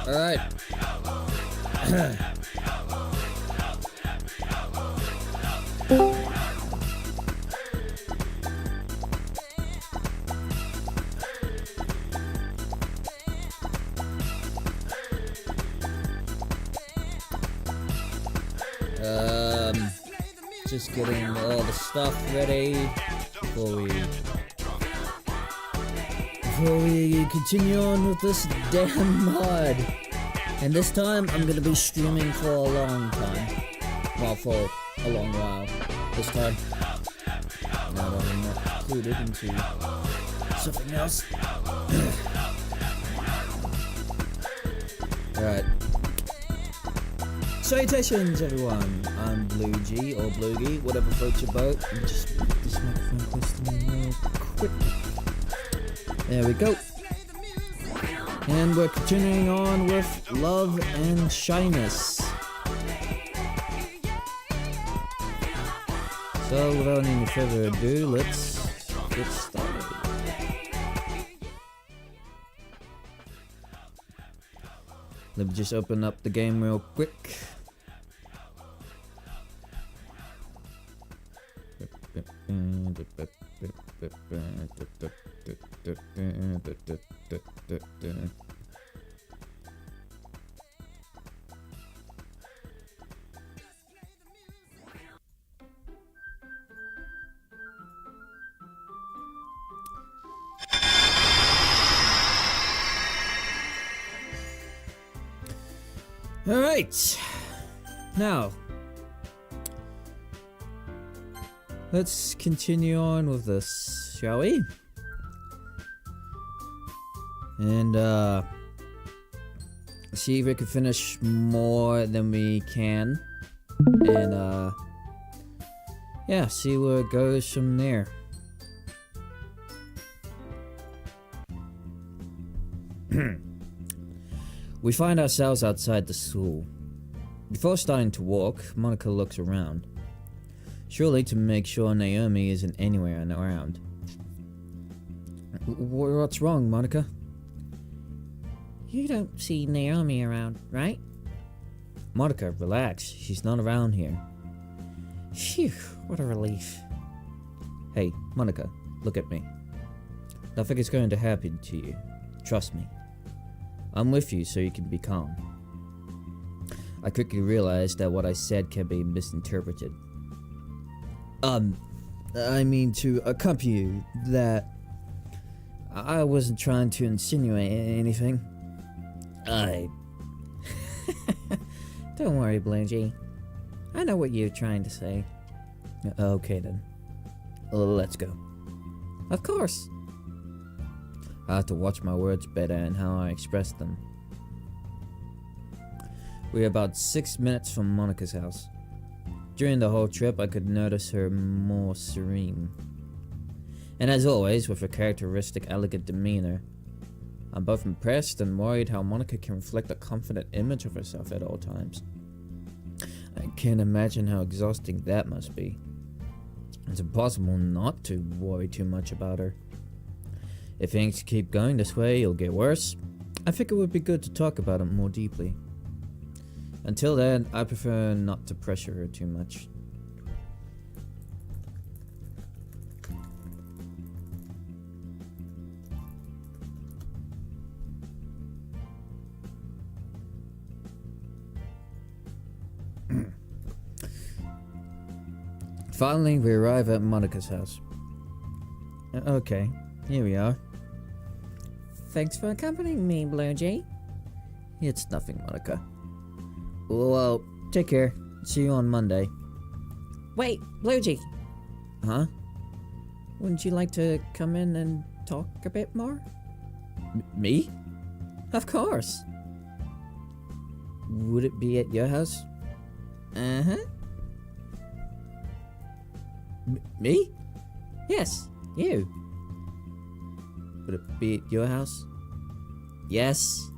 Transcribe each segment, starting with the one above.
Alright. Just getting all the stuff ready before we continue on with this damn mod. And this time I'm gonna be streaming for a long time. Well, for a long while. This time. Now that I'm not included into something else. Alright. Salutations, everyone. I'm Blue G or Bloogie, whatever floats your boat. Let me just put this microphone close to me real quick. There we go. And we're continuing on with Love and Shyness. So, without any further ado, let's get started. Let me just open up the game real quick. Alright, now, let's continue on with this, shall we? And, see if we can finish more than we can. And, yeah, see where it goes from there. We find ourselves outside the school. Before starting to walk, Monica looks around. Surely to make sure Naomi isn't anywhere around. What's wrong, Monica? You don't see Naomi around, right? Monica, relax. She's not around here. Phew, what a relief. Hey, Monica, look at me. Nothing is going to happen to you. Trust me. I'm with you so you can be calm. I quickly realized that what I said can be misinterpreted. I mean to accompany you, that I wasn't trying to insinuate anything. Don't worry, Blangy. I know what you're trying to say. Okay then. Let's go. Of course. I have to watch my words better and how I express them. We're about 6 minutes from Monica's house. During the whole trip, I could notice her more serene. And as always, with her characteristic elegant demeanor, I'm both impressed and worried how Monica can reflect a confident image of herself at all times. I can't imagine how exhausting that must be. It's impossible not to worry too much about her. If things keep going this way, it'll get worse. I think it would be good to talk about it more deeply. Until then, I prefer not to pressure her too much. Finally, we arrive at Monica's house. Okay, here we are. Thanks for accompanying me, Blue Jay. It's nothing, Monica. Well, take care. See you on Monday. Wait, Blue Jay. Huh? Wouldn't you like to come in and talk a bit more? Me? Of course. Would it be at your house? Uh-huh. Me? Yes, you. Would it be at your house? Yes.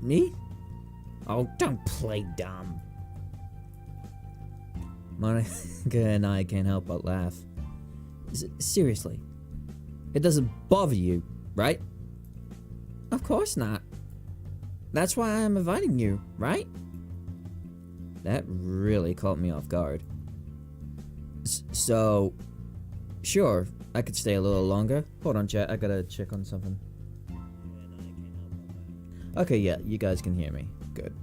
Me? Oh, don't play dumb. Monica and I can't help but laugh. Seriously. It doesn't bother you, right? Of course not. That's why I'm inviting you, right? That really caught me off guard. So, sure, I could stay a little longer. Hold on, chat, I gotta check on something. Okay, yeah, you guys can hear me. Good.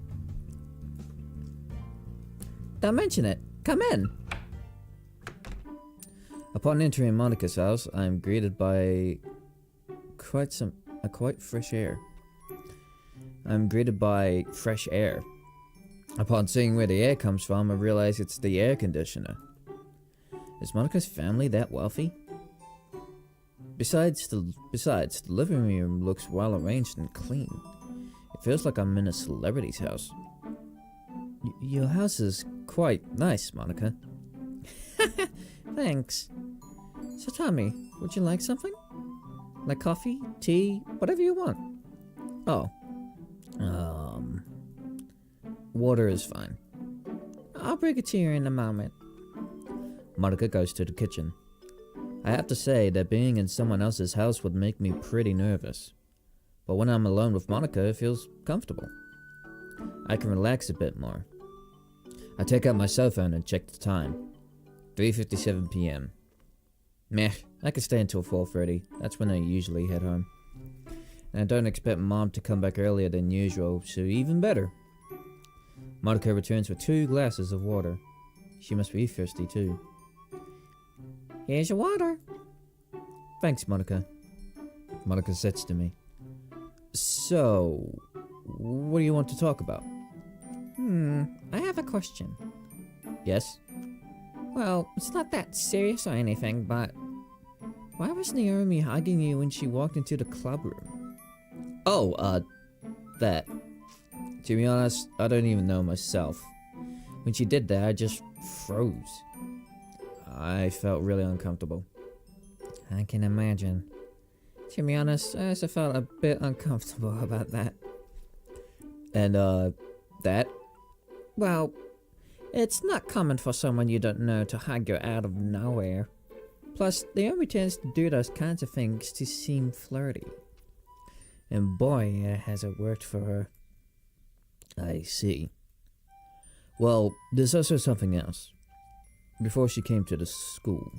Don't mention it. Come in. Upon entering Monica's house, I am greeted by quite fresh air. I'm greeted by fresh air. Upon seeing where the air comes from, I realize it's the air conditioner. Is Monica's family that wealthy? Besides, the living room looks well arranged and clean. It feels like I'm in a celebrity's house. Your house is quite nice, Monica. Thanks. So tell me, would you like something? Like coffee, tea, whatever you want. Oh. Water is fine. I'll bring it to you in a moment. Monica goes to the kitchen. I have to say that being in someone else's house would make me pretty nervous. But when I'm alone with Monica, it feels comfortable. I can relax a bit more. I take out my cell phone and check the time. 3:57 p.m. Meh, I can stay until 4:30. That's when I usually head home. And I don't expect Mom to come back earlier than usual, so even better. Monica returns with 2 glasses of water. She must be thirsty too. Here's your water. Thanks, Monica. Monica says to me. So, what do you want to talk about? I have a question. Yes? Well, it's not that serious or anything, but why was Naomi hugging you when she walked into the club room? Oh, that. To be honest, I don't even know myself. When she did that, I just froze. I felt really uncomfortable. I can imagine. To be honest, I also felt a bit uncomfortable about that. And, that? Well, it's not common for someone you don't know to hug you out of nowhere. Plus, Naomi tends to do those kinds of things to seem flirty. And boy, has it worked for her. I see. Well, there's also something else. Before she came to the school,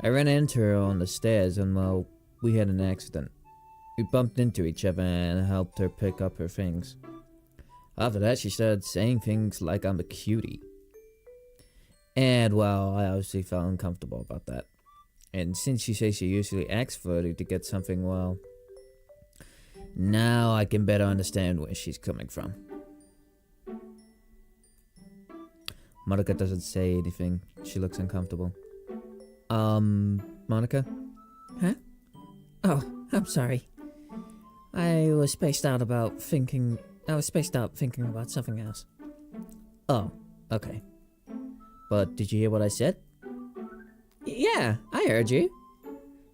I ran into her on the stairs and, well, we had an accident. We bumped into each other and helped her pick up her things. After that, she started saying things like I'm a cutie. And, well, I obviously felt uncomfortable about that. And since she says she usually acts flirty to get something, well, now I can better understand where she's coming from. Monica doesn't say anything. She looks uncomfortable. Monica? Huh? Oh, I'm sorry. I was spaced out thinking about something else. Oh, okay. But did you hear what I said? Yeah, I heard you.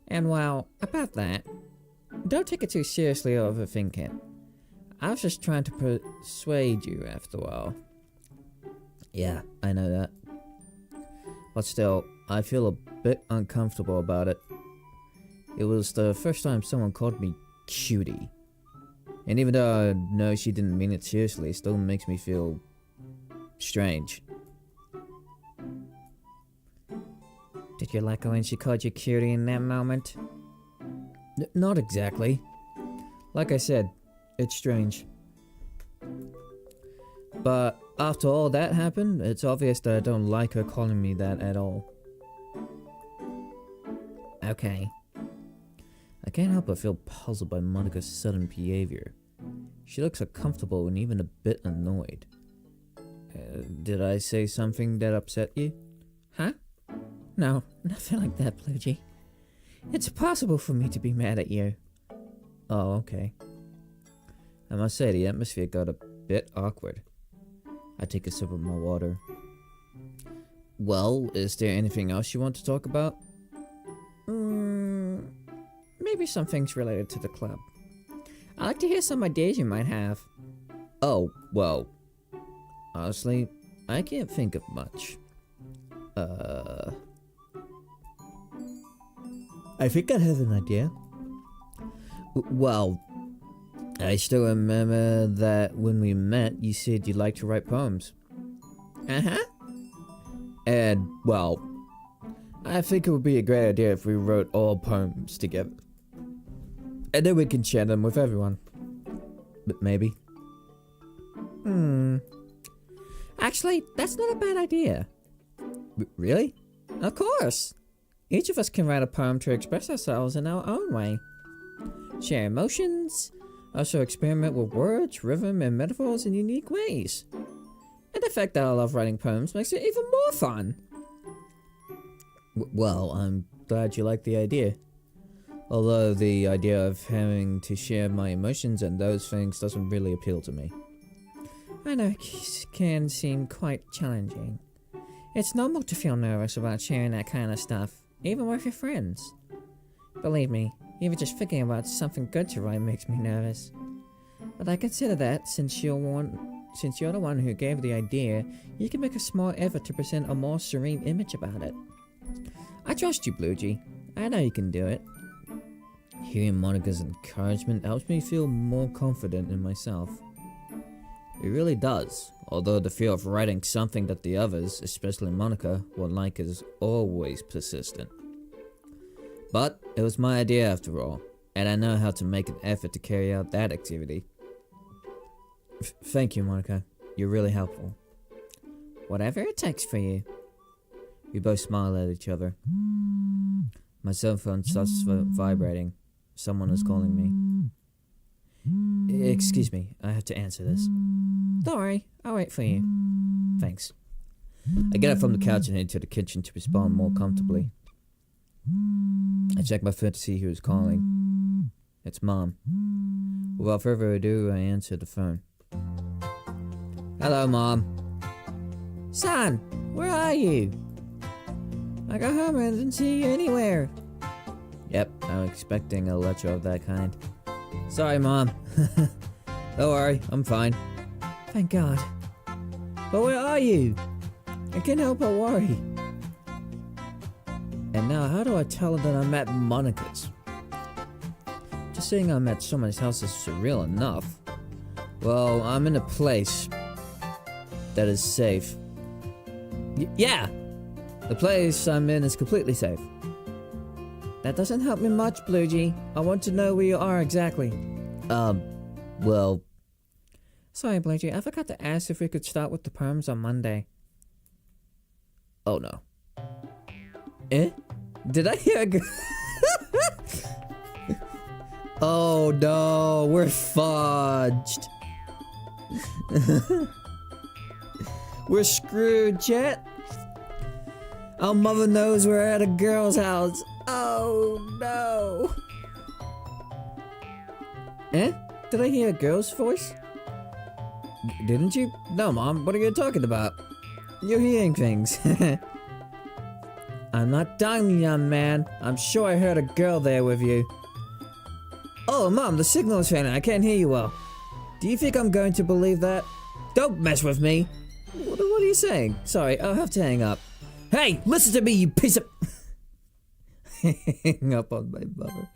And well, about that, don't take it too seriously or overthink it. I was just trying to persuade you after all. Yeah, I know that. But still, I feel a bit uncomfortable about it. It was the first time someone called me cutie. And even though I know she didn't mean it seriously, it still makes me feel strange. Did you like her when she called you cutie in that moment? Not exactly. Like I said, it's strange. But after all that happened, it's obvious that I don't like her calling me that at all. Okay. I can't help but feel puzzled by Monica's sudden behavior. She looks uncomfortable and even a bit annoyed. Did I say something that upset you? Huh? No, nothing like that, Bluejay. It's impossible for me to be mad at you. Oh, okay. I must say, the atmosphere got a bit awkward. I take a sip of my water. Well, is there anything else you want to talk about? Maybe some things related to the club. I'd like to hear some ideas you might have. Oh, well, honestly, I can't think of much. I think I have an idea. Well, I still remember that when we met, you said you liked to write poems. Uh-huh. And, well, I think it would be a great idea if we wrote all poems together. And then we can share them with everyone. But maybe. Actually, that's not a bad idea. Really? Of course. Each of us can write a poem to express ourselves in our own way. Share emotions, also experiment with words, rhythm, and metaphors in unique ways. And the fact that I love writing poems makes it even more fun. Well, I'm glad you like the idea. Although the idea of having to share my emotions and those things doesn't really appeal to me. I know it can seem quite challenging. It's normal to feel nervous about sharing that kind of stuff, even with your friends. Believe me, even just thinking about something good to write makes me nervous. But I consider that since you're the one who gave the idea, you can make a small effort to present a more serene image about it. I trust you, Bluegee. I know you can do it. Hearing Monica's encouragement helps me feel more confident in myself. It really does, although the fear of writing something that the others, especially Monica, won't like is always persistent. But it was my idea after all, and I know how to make an effort to carry out that activity. Thank you, Monica. You're really helpful. Whatever it takes for you. We both smile at each other. My cell phone starts vibrating. Someone is calling me. Excuse me, I have to answer this. Don't worry, I'll wait for you. Thanks. I get up from the couch and head to the kitchen to respond more comfortably. I check my phone to see who is calling. It's Mom. Without further ado, I answer the phone. Hello, Mom. Son, where are you? I got home and didn't see you anywhere. Yep, I'm expecting a letter of that kind. Sorry, Mom. Don't worry, I'm fine. Thank God. But where are you? I can't help but worry. And now, how do I tell her that I'm at Monica's? Just saying I'm at someone's house is surreal enough. Well, I'm in a place that is safe. Yeah! The place I'm in is completely safe. That doesn't help me much, Bluegee. I want to know where you are exactly. Well... Sorry, Bluegee, I forgot to ask if we could start with the poems on Monday. Oh no. Eh? Did I hear a Oh no, we're fudged. We're screwed, Chet. Our mother knows we're at a girl's house. Oh no. Eh? Did I hear a girl's voice? Didn't you? No, Mom, what are you talking about? You're hearing things. I'm not done, young man. I'm sure I heard a girl there with you. Oh, Mom, the signal is failing. I can't hear you well. Do you think I'm going to believe that? Don't mess with me. What are you saying? Sorry, I'll have to hang up. Hey, listen to me, you piece of... Hang up on my mother.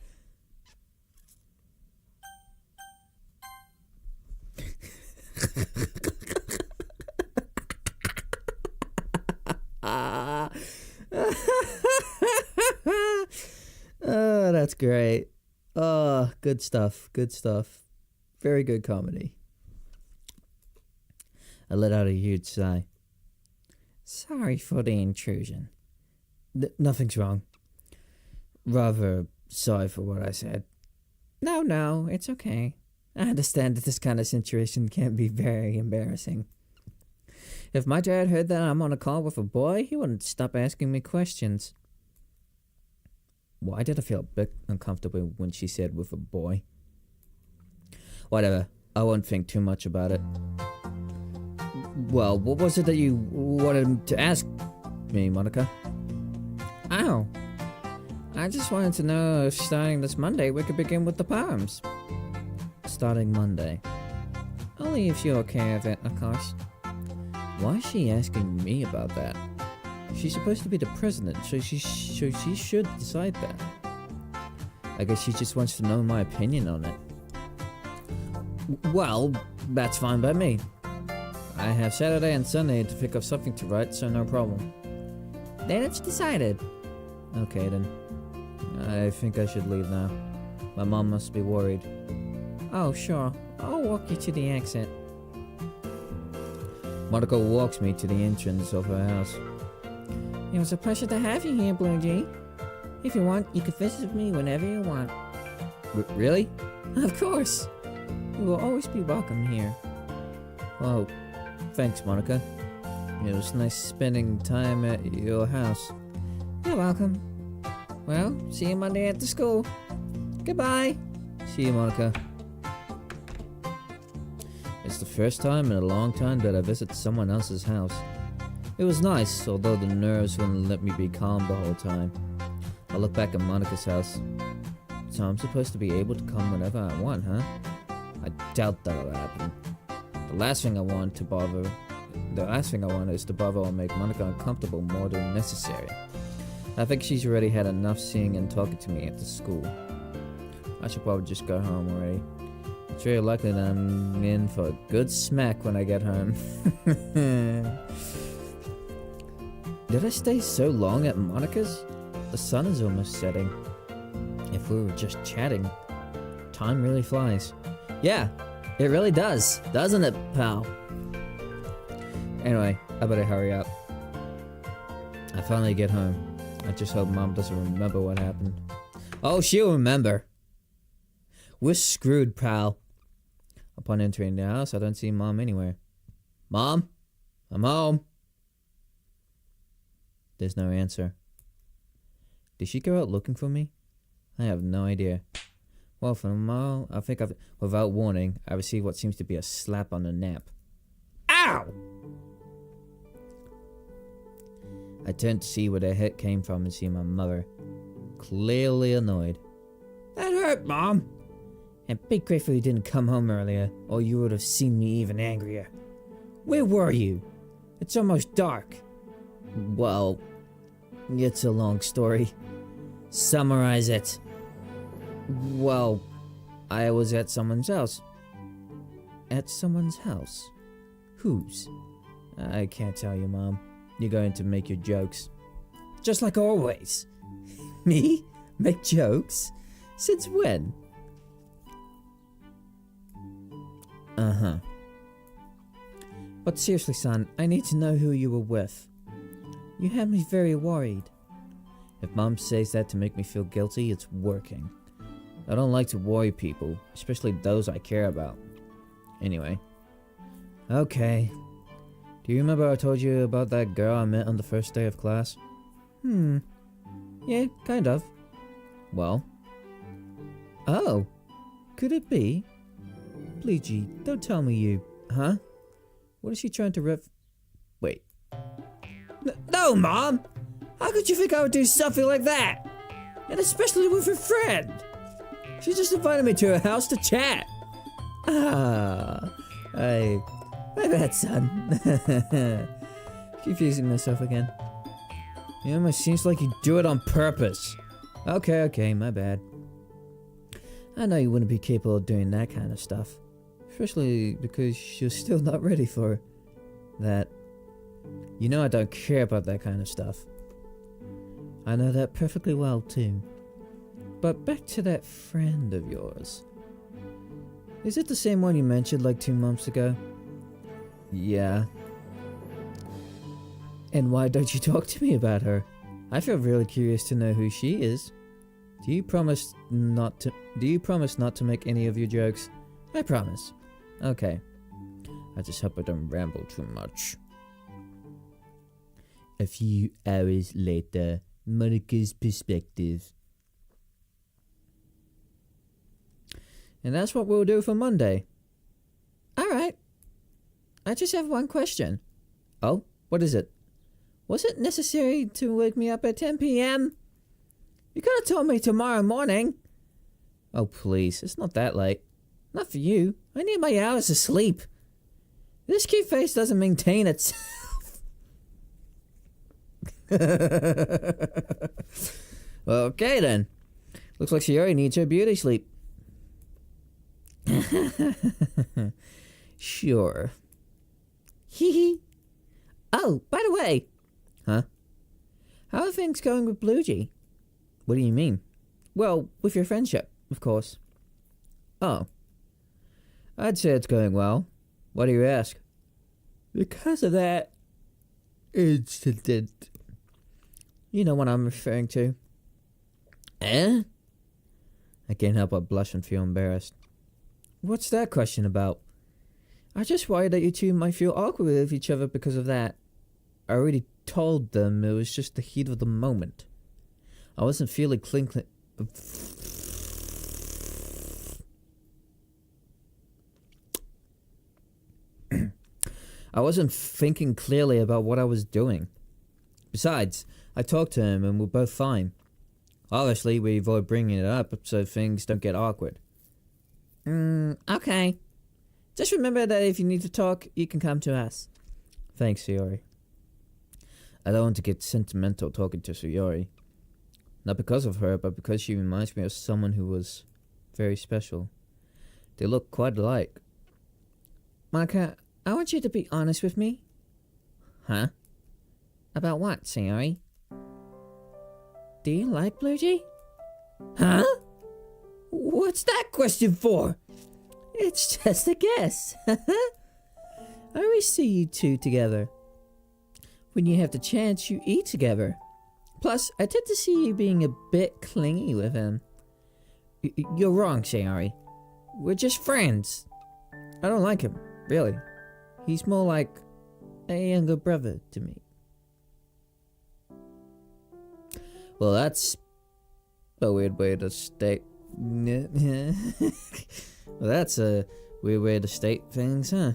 Oh, that's great. Oh, good stuff. Good stuff. Very good comedy. I let out a huge sigh. Sorry for the intrusion. Nothing's wrong. Rather sorry for what I said. No, it's okay. I understand that this kind of situation can be very embarrassing. If my dad heard that I'm on a call with a boy, he wouldn't stop asking me questions. Why did I feel a bit uncomfortable when she said with a boy? Whatever, I won't think too much about it. Well, what was it that you wanted to ask me, Monica? Oh, I just wanted to know if starting this Monday we could begin with the poems. Starting Monday. Only if you're okay with it, of course. Why is she asking me about that? She's supposed to be the president, so she should decide that. I guess she just wants to know my opinion on it. Well, that's fine by me. I have Saturday and Sunday to pick up something to write, so no problem. Then it's decided. Okay then. I think I should leave now. My mom must be worried. Oh, sure. I'll walk you to the exit. Monica walks me to the entrance of her house. It was a pleasure to have you here, Blue G. If you want, you can visit me whenever you want. Really? Of course. You will always be welcome here. Oh, thanks, Monica. It was nice spending time at your house. You're welcome. Well, see you Monday at the school. Goodbye. See you, Monica. It's the first time in a long time that I visit someone else's house. It was nice, although the nerves wouldn't let me be calm the whole time. I look back at Monica's house. So I'm supposed to be able to come whenever I want, huh? I doubt that'll happen. The last thing I want is to bother or make Monica uncomfortable more than necessary. I think she's already had enough seeing and talking to me at the school. I should probably just go home already. It's very likely that I'm in for a good smack when I get home. Did I stay so long at Monica's? The sun is almost setting. If we were just chatting, time really flies. Yeah, it really does, doesn't it, pal? Anyway, I better hurry up. I finally get home. I just hope Mom doesn't remember what happened. Oh, she'll remember. We're screwed, pal. Upon entering the house, I don't see Mom anywhere. Mom? I'm home. There's no answer. Did she go out looking for me? I have no idea. Well, for a while, without warning, I received what seems to be a slap on the nap. Ow! I turned to see where the hit came from and see my mother, clearly annoyed. That hurt, Mom. And be grateful you didn't come home earlier, or you would have seen me even angrier. Where were you? It's almost dark. Well, it's a long story. Summarize it. Well, I was at someone's house. At someone's house? Whose? I can't tell you, Mom. You're going to make your jokes. Just like always. Me? Make jokes? Since when? Uh-huh. But seriously, son, I need to know who you were with. You have me very worried. If Mom says that to make me feel guilty, it's working. I don't like to worry people, especially those I care about. Anyway. Okay. Do you remember I told you about that girl I met on the first day of class? Yeah, kind of. Well. Oh. Could it be? Luigi, don't tell me you... Huh? What is she trying to Wait. No, Mom! How could you think I would do something like that? And especially with a friend! She just invited me to her house to chat! My bad, son. Confusing myself again. It almost seems like you do it on purpose. Okay, my bad. I know you wouldn't be capable of doing that kind of stuff. Especially because you're still not ready for that. You know I don't care about that kind of stuff. I know that perfectly well, too. But back to that friend of yours. Is it the same one you mentioned like 2 months ago? Yeah. And why don't you talk to me about her? I feel really curious to know who she is. Do you promise not to make any of your jokes? I promise. Okay. I just hope I don't ramble too much. A few hours later, Monica's perspective. And that's what we'll do for Monday. Alright. I just have one question. Oh? What is it? Was it necessary to wake me up at 10 p.m.? You could have told me tomorrow morning. Oh, please. It's not that late. Not for you. I need my hours of sleep. This cute face doesn't maintain itself. Okay, then. Looks like she already needs her beauty sleep. Sure. Hee hee. Oh, by the way. Huh? How are things going with Bluejay? What do you mean? Well, with your friendship, of course. Oh. I'd say it's going well. Why do you ask? Because of that incident. You know what I'm referring to. Eh? I can't help but blush and feel embarrassed. What's that question about? I just worried that you two might feel awkward with each other because of that. I already told them it was just the heat of the moment. I wasn't feeling I wasn't thinking clearly about what I was doing. Besides, I talked to him and we're both fine. Obviously, we avoid bringing it up so things don't get awkward. Okay. Just remember that if you need to talk, you can come to us. Thanks, Sayori. I don't want to get sentimental talking to Sayori. Not because of her, but because she reminds me of someone who was very special. They look quite alike. Monica, I want you to be honest with me. Huh? About what, Sayori? Do you like Bluejay? Huh? What's that question for? It's just a guess. I always see you two together. When you have the chance, you eat together. Plus, I tend to see you being a bit clingy with him. You're wrong, Sayori. We're just friends. I don't like him, really. He's more like a younger brother to me. Well, that's a weird way to state... well, that's a weird way to state things, huh?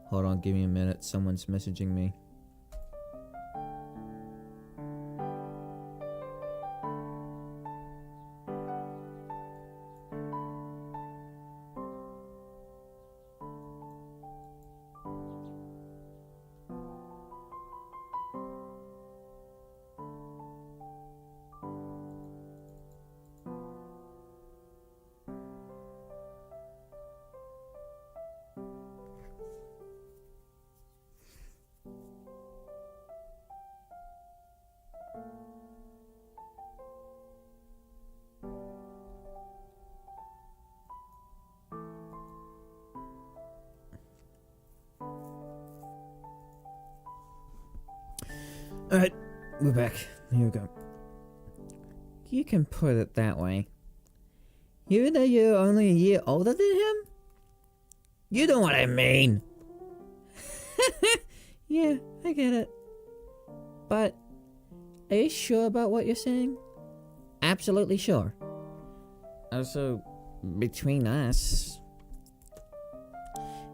Hold on, give me a minute. Someone's messaging me. Alright, we're back. Here we go. You can put it that way. Even though you're only a year older than him? You know what I mean. Yeah, I get it. But, are you sure about what you're saying? Absolutely sure. Also, between us...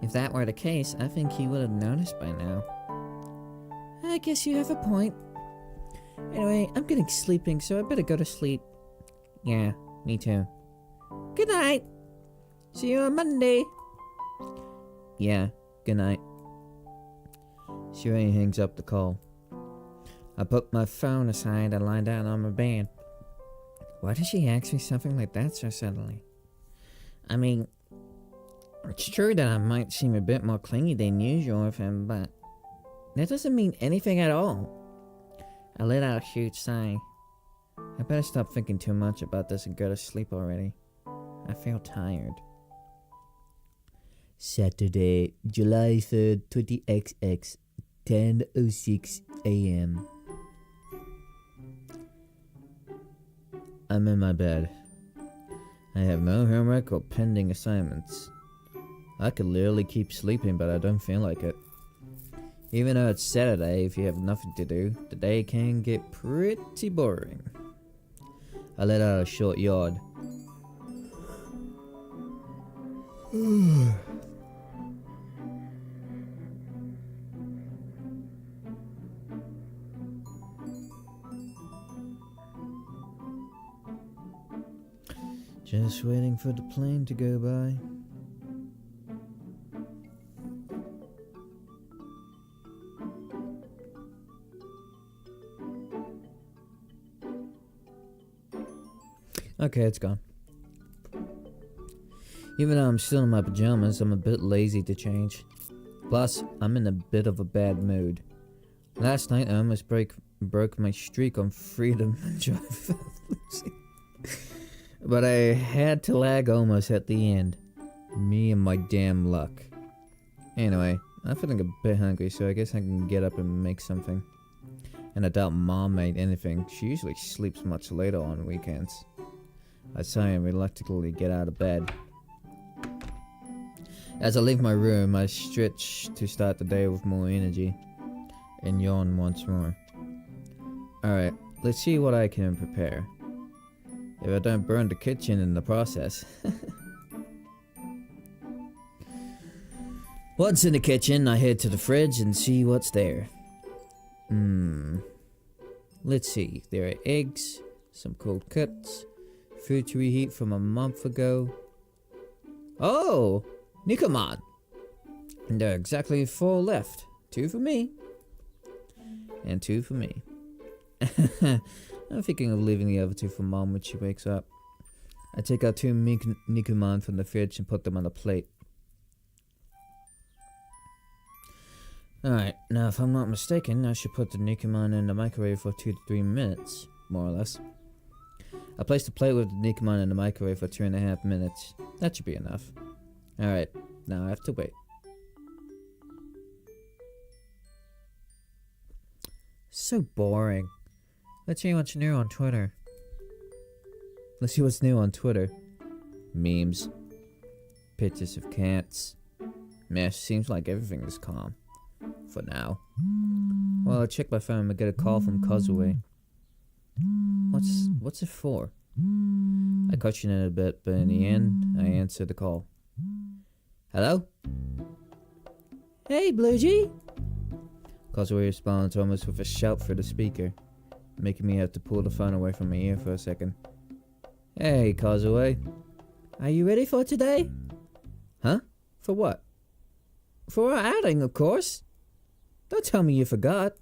If that were the case, I think he would have noticed by now. I guess you have a point. Anyway, I'm getting sleeping, so I better go to sleep. Yeah, me too. Good night. See you on Monday. Yeah, good night. Shireen hangs up the call. I put my phone aside and lie down on my bed. Why did she ask me something like that so suddenly? I mean, it's true that I might seem a bit more clingy than usual with him, but that doesn't mean anything at all. I let out a huge sigh. I better stop thinking too much about this and go to sleep already. I feel tired. Saturday, July 3rd, 20XX, 10:06 a.m. I'm in my bed. I have no homework or pending assignments. I could literally keep sleeping, but I don't feel like it. Even though it's Saturday, if you have nothing to do, the day can get pretty boring. I let out a short yawn. Just waiting for the plane to go by. Okay, it's gone. Even though I'm still in my pajamas, I'm a bit lazy to change. Plus, I'm in a bit of a bad mood. Last night, I almost broke my streak on freedom and joy without losing. But I had to lag almost at the end. Me and my damn luck. Anyway, I'm feeling a bit hungry, so I guess I can get up and make something. And I doubt Mom made anything. She usually sleeps much later on weekends. I sigh and reluctantly get out of bed. As I leave my room, I stretch to start the day with more energy. And yawn once more. Alright, let's see what I can prepare. If I don't burn the kitchen in the process. Once in the kitchen, I head to the fridge and see what's there. Let's see. There are eggs, some cold cuts, food to reheat from a month ago. Oh! Nikuman! And there are exactly 4 left. 2 for me. And 2 for me. I'm thinking of leaving the other 2 for Mom when she wakes up. I take out 2 Nikuman from the fridge and put them on a plate. Alright, now if I'm not mistaken, I should put the Nikuman in the microwave for 2 to 3 minutes, more or less. I place the plate with the Nikuman in the microwave for 2.5 minutes. That should be enough. Alright, now I have to wait. So boring. Let's see what's new on Twitter. Let's see what's new on Twitter. Memes. Pictures of cats. Meh, seems like everything is calm. For now. Well, I check my phone and get a call from Kazuo. What's it for? I question it a bit, but in the end, I answer the call. Hello? Hey, Bluegee! Kazuo responds almost with a shout through the speaker, making me have to pull the phone away from my ear for a second. Hey, Kazuo. Are you ready for today? Huh? For what? For our outing, of course. Don't tell me you forgot.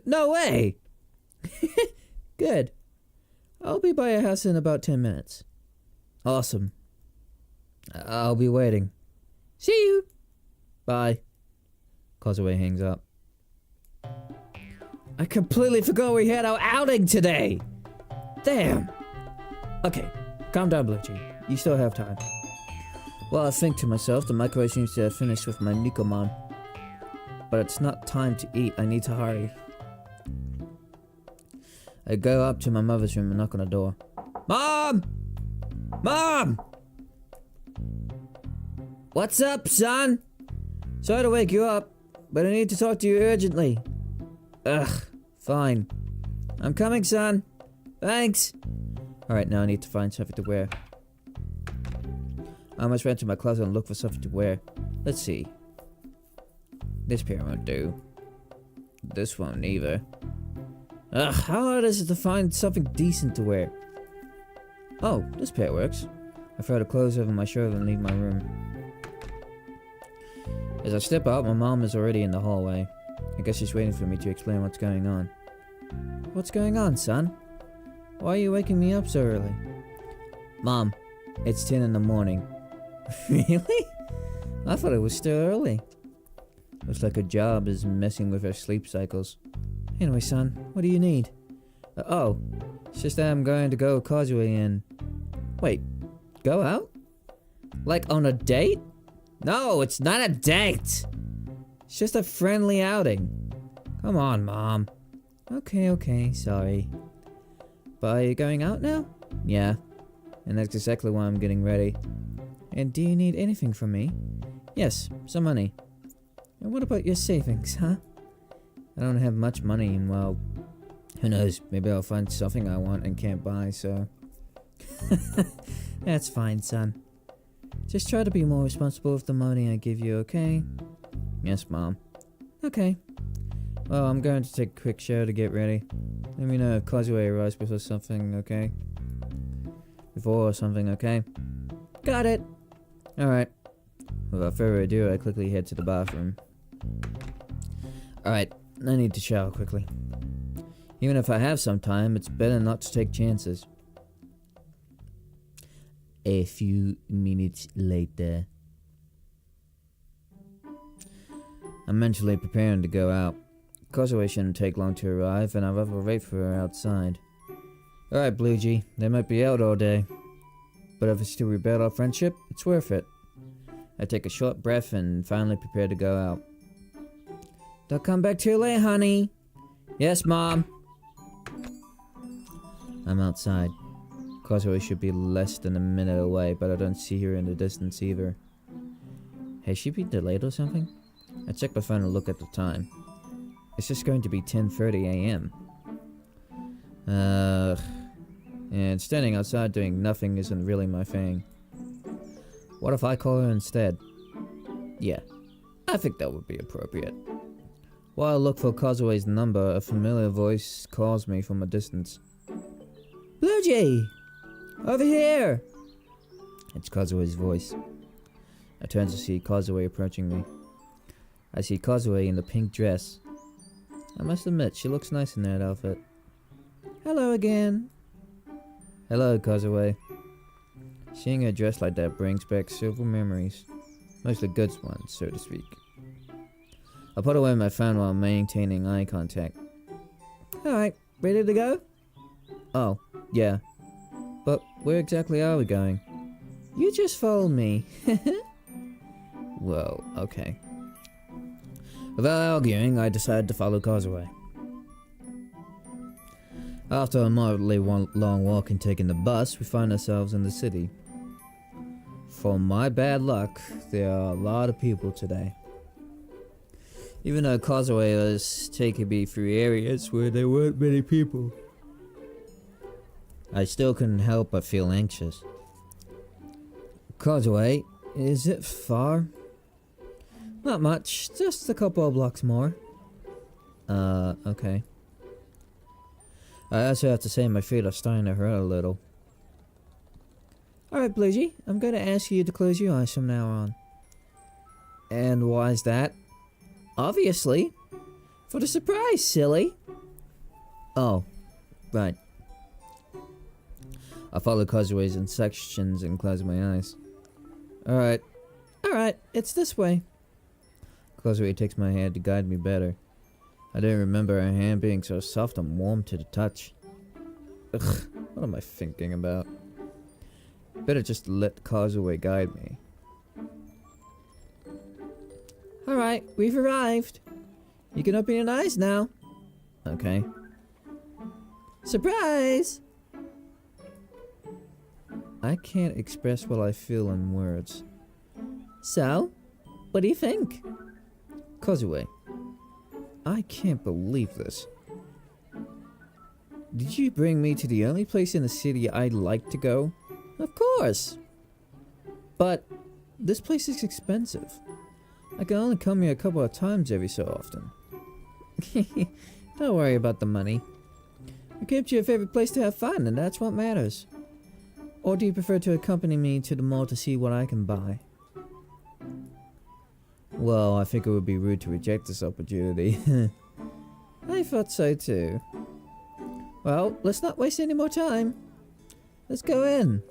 No way! Good. I'll be by your house in about 10 minutes. Awesome. I'll be waiting. See you! Bye. Kazuo hangs up. I completely forgot we had our outing today! Damn! Okay, calm down, Bluegee. You still have time. Well, I think to myself, the microwave seems to have finished with my Nikuman. But it's not time to eat, I need to hurry. I go up to my mother's room and knock on the door. Mom! Mom! What's up, son? Sorry to wake you up, but I need to talk to you urgently. Ugh, fine. I'm coming, son. Thanks. Alright, now I need to find something to wear. I almost ran to my closet and looked for something to wear. Let's see. This pair won't do. This won't either. Ugh, how hard is it to find something decent to wear? Oh, this pair works. I throw the clothes over my shoulder and leave my room. As I step out, my mom is already in the hallway. I guess she's waiting for me to explain what's going on. What's going on, son? Why are you waking me up so early? Mom, it's 10 in the morning. Really? I thought it was still early. Looks like her job is messing with her sleep cycles. Anyway, son, what do you need? Oh, it's just that I'm going to go Kazuo and... Wait, go out? Like on a date? No, it's not a date! It's just a friendly outing. Come on, Mom. Okay, sorry. But are you going out now? Yeah, and that's exactly why I'm getting ready. And do you need anything from me? Yes, some money. And what about your savings, huh? I don't have much money and, well, who knows, maybe I'll find something I want and can't buy, so... That's fine, son. Just try to be more responsible with the money I give you, okay? Yes, Mom. Okay. Well, I'm going to take a quick shower to get ready. Let me know if Kazuo arrives before something, okay? Before something, okay? Got it! Alright. Without further ado, I quickly head to the bathroom. Alright, I need to shower quickly. Even if I have some time, it's better not to take chances. A few minutes later. I'm mentally preparing to go out. Causeway shouldn't take long to arrive, and I'd rather wait for her outside. Alright, Bluegee, they might be out all day. But if it's to rebuild our friendship, it's worth it. I take a short breath and finally prepare to go out. Don't come back too late, honey. Yes, Mom. I'm outside. Causeway should be less than a minute away, but I don't see her in the distance either. Has she been delayed or something? I checked my phone and look at the time. It's just going to be 10:30 a.m. And standing outside doing nothing isn't really my thing. What if I call her instead? Yeah, I think that would be appropriate. While I look for Causeway's number, a familiar voice calls me from a distance. Bluegee! Over here! It's Causeway's voice. I turn to see Causeway approaching me. I see Causeway in the pink dress. I must admit, she looks nice in that outfit. Hello again. Hello, Causeway. Seeing her dressed like that brings back several memories. Mostly good ones, so to speak. I put away my phone while maintaining eye contact. Alright, ready to go? Oh, yeah. But where exactly are we going? You just follow me. Well, okay. Without arguing, I decided to follow Causeway. After a moderately long walk and taking the bus, we find ourselves in the city. For my bad luck, there are a lot of people today. Even though Causeway was taking me through areas where there weren't many people, I still couldn't help but feel anxious. Causeway, is it far? Not much, just a couple of blocks more. Okay. I also have to say my feet are starting to hurt a little. Alright, Bluegee, I'm going to ask you to close your eyes from now on. And why's that? Obviously. For the surprise, silly. Oh, right. I follow Causeway's instructions and close my eyes. Alright, it's this way. Causeway takes my hand to guide me better. I didn't remember her hand being so soft and warm to the touch. Ugh, what am I thinking about? Better just let Causeway guide me. Alright, we've arrived. You can open your eyes now. Okay. Surprise! I can't express what I feel in words. So, what do you think? Causeway, I can't believe this. Did you bring me to the only place in the city I'd like to go? Of course! But this place is expensive. I can only come here a couple of times every so often. Don't worry about the money. We came to your favorite place to have fun, and that's what matters. Or do you prefer to accompany me to the mall to see what I can buy? Well, I think it would be rude to reject this opportunity. I thought so too. Well, let's not waste any more time. Let's go in.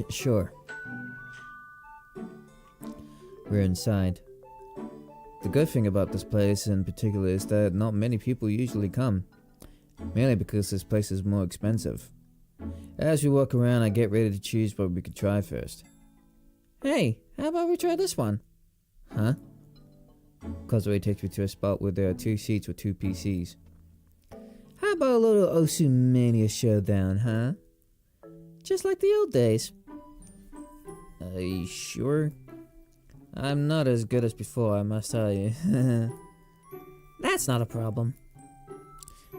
Sure. We're inside. The good thing about this place in particular is that not many people usually come. Mainly because this place is more expensive. As we walk around, I get ready to choose what we could try first. Hey, how about we try this one? Huh? Causeway takes me to a spot where there are 2 seats with 2 PCs. How about a little Osumania showdown, huh? Just like the old days. Are you sure? I'm not as good as before, I must tell you. That's not a problem.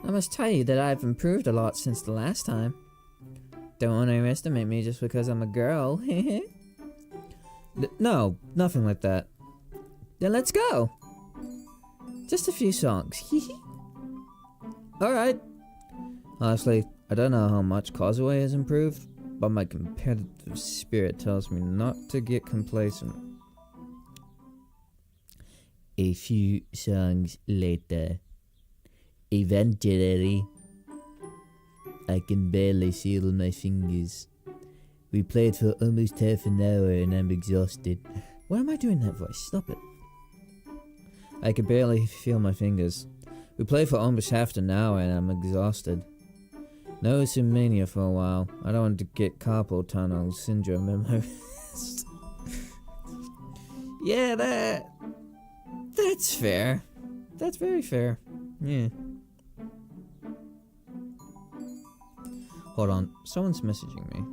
I must tell you that I've improved a lot since the last time. Don't underestimate me just because I'm a girl. No, nothing like that. Then let's go. Just a few songs. Alright. Honestly, I don't know how much Causeway has improved, but my competitive spirit tells me not to get complacent. A few songs later. Eventually, I can barely feel my fingers. We played for almost half an hour and I'm exhausted. Why am I doing that voice? Stop it. I can barely feel my fingers. We played for almost half an hour and I'm exhausted. No insomnia for a while. I don't want to get carpal tunnel syndrome in my wrist. Yeah, that's fair. That's very fair. Yeah. Hold on, someone's messaging me.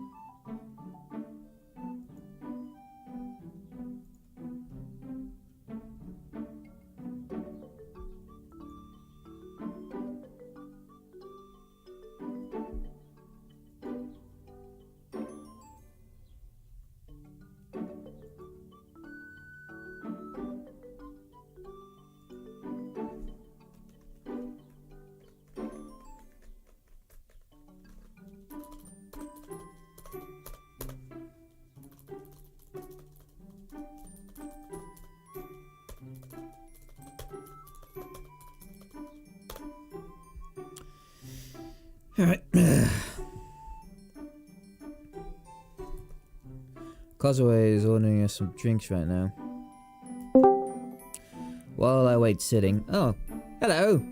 Alright. Causeway is ordering us some drinks right now. While I wait sitting. Oh, hello!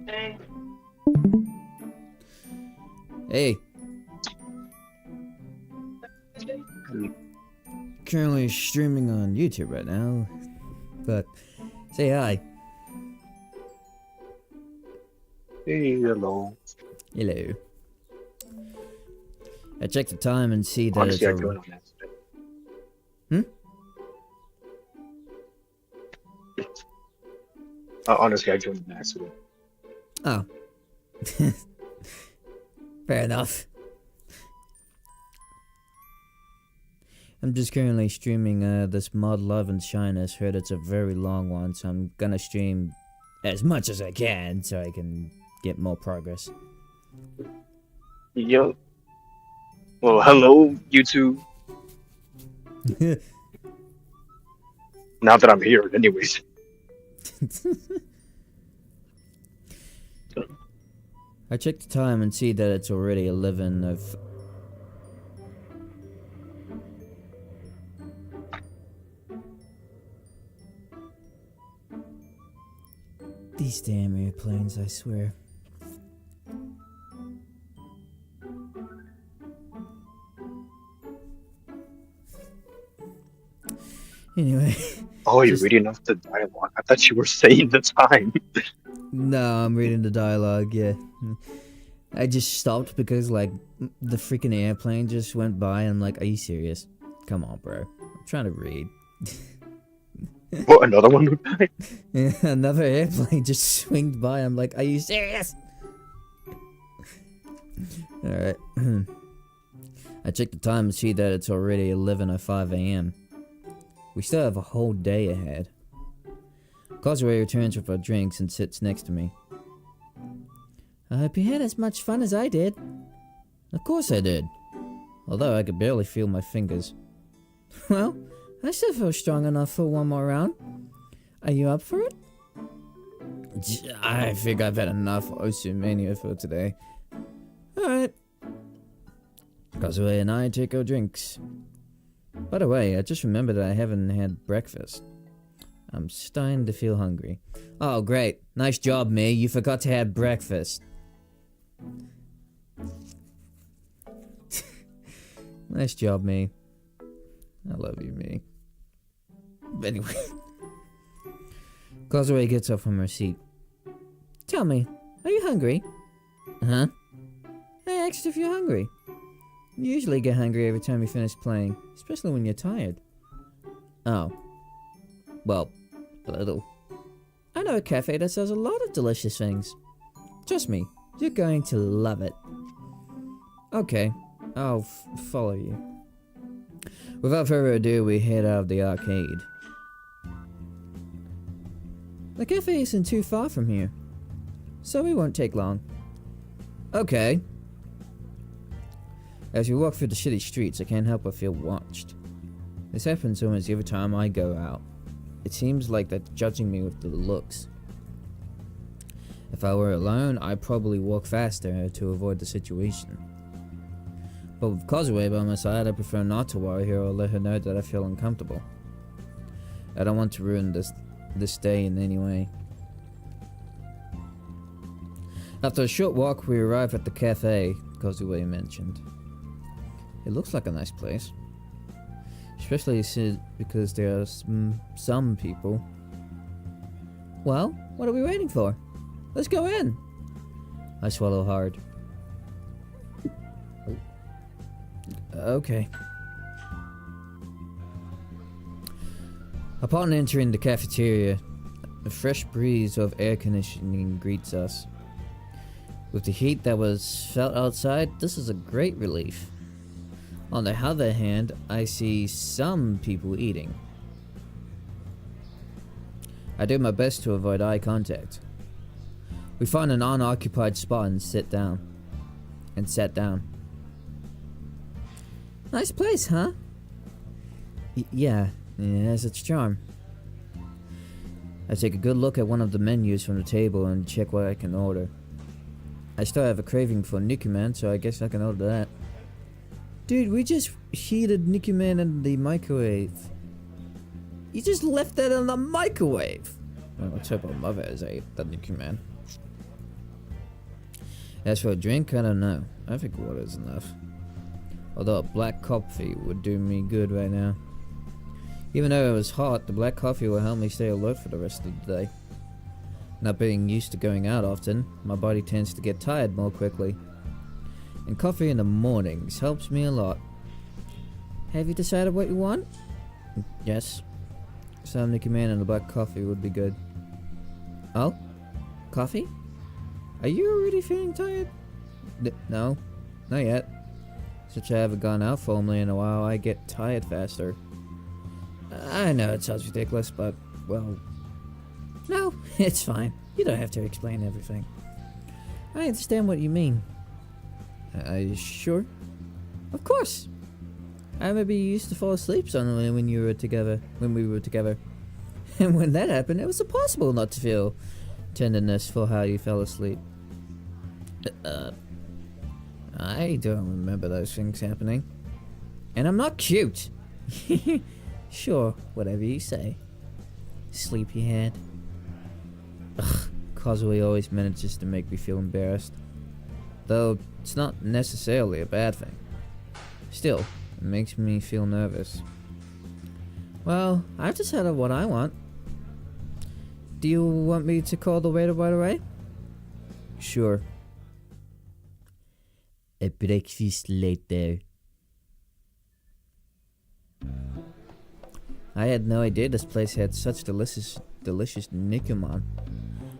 Hey. Hey. Currently streaming on YouTube right now. But, say hi. Hey, hello. Hello. I checked the time and see that Honestly, I it's joined on accident. Honestly, I joined on accident. Oh. Fair enough. I'm just currently streaming this mod Love and Shyness. Heard it's a very long one, so I'm gonna stream as much as I can so I can get more progress. Yo. Well, hello, YouTube. Now that I'm here, anyways. I checked the time and see that it's already 11 of... These damn airplanes, I swear. Anyway. Oh, you're reading off the dialogue. I thought you were saying the time. No, I'm reading the dialogue, yeah. I just stopped because, like, the freaking airplane just went by and I'm like, are you serious? Come on, bro. I'm trying to read. What, another one would die? Yeah, another airplane just swinged by. I'm like, are you serious? Alright. I checked the time and see that it's already 11:05 a.m. We still have a whole day ahead. Causeway returns with our drinks and sits next to me. I hope you had as much fun as I did. Of course I did. Although I could barely feel my fingers. Well, I still feel strong enough for one more round. Are you up for it? I think I've had enough Oceania for today. Alright. Causeway and I take our drinks. By the way, I just remembered that I haven't had breakfast. I'm starting to feel hungry. Oh, great. Nice job, me. You forgot to have breakfast. Nice job, me. I love you, me. Anyway. Causeway gets up from her seat. Tell me, are you hungry? Huh? I asked if you're hungry. You usually get hungry every time you finish playing, especially when you're tired. Oh. Well, a little. I know a cafe that sells a lot of delicious things. Trust me, you're going to love it. Okay, I'll follow you. Without further ado, we head out of the arcade. The cafe isn't too far from here, so we won't take long. Okay. As we walk through the city streets, I can't help but feel watched. This happens almost every time I go out. It seems like they're judging me with the looks. If I were alone, I'd probably walk faster to avoid the situation. But with Causeway by my side, I prefer not to worry her or let her know that I feel uncomfortable. I don't want to ruin this day in any way. After a short walk, we arrive at the cafe Causeway mentioned. It looks like a nice place. Especially because there are some people. Well, what are we waiting for? Let's go in! I swallow hard. Okay. Upon entering the cafeteria, a fresh breeze of air conditioning greets us. With the heat that was felt outside, this is a great relief. On the other hand, I see some people eating. I do my best to avoid eye contact. We find an unoccupied spot and sat down. Nice place, huh? Yeah, it has its charm. I take a good look at one of the menus from the table and check what I can order. I still have a craving for Nikuman, so I guess I can order that. Dude, we just heated Nikuman in the microwave. You just left that in the microwave! Well, let's hope our mother has ate the Nikuman. As for a drink, I don't know. I think water is enough. Although a black coffee would do me good right now. Even though it was hot, the black coffee will help me stay alert for the rest of the day. Not being used to going out often, my body tends to get tired more quickly. And coffee in the mornings helps me a lot. Have you decided what you want? Yes. Some Nikuman and a black coffee would be good. Oh? Coffee? Are you already feeling tired? No, not yet. Since I haven't gone out formally in a while, I get tired faster. I know it sounds ridiculous, but, well... No, it's fine. You don't have to explain everything. I understand what you mean. Are you sure? Of course! I remember you used to fall asleep suddenly when we were together. And when that happened, it was impossible not to feel tenderness for how you fell asleep. I don't remember those things happening. And I'm not cute! Sure, whatever you say. Sleepyhead. Ugh, Causeway always manages to make me feel embarrassed. Though, it's not necessarily a bad thing. Still, it makes me feel nervous. Well, I've decided what I want. Do you want me to call the waiter right away? Sure. A breakfast later. I had no idea this place had such delicious Nikuman.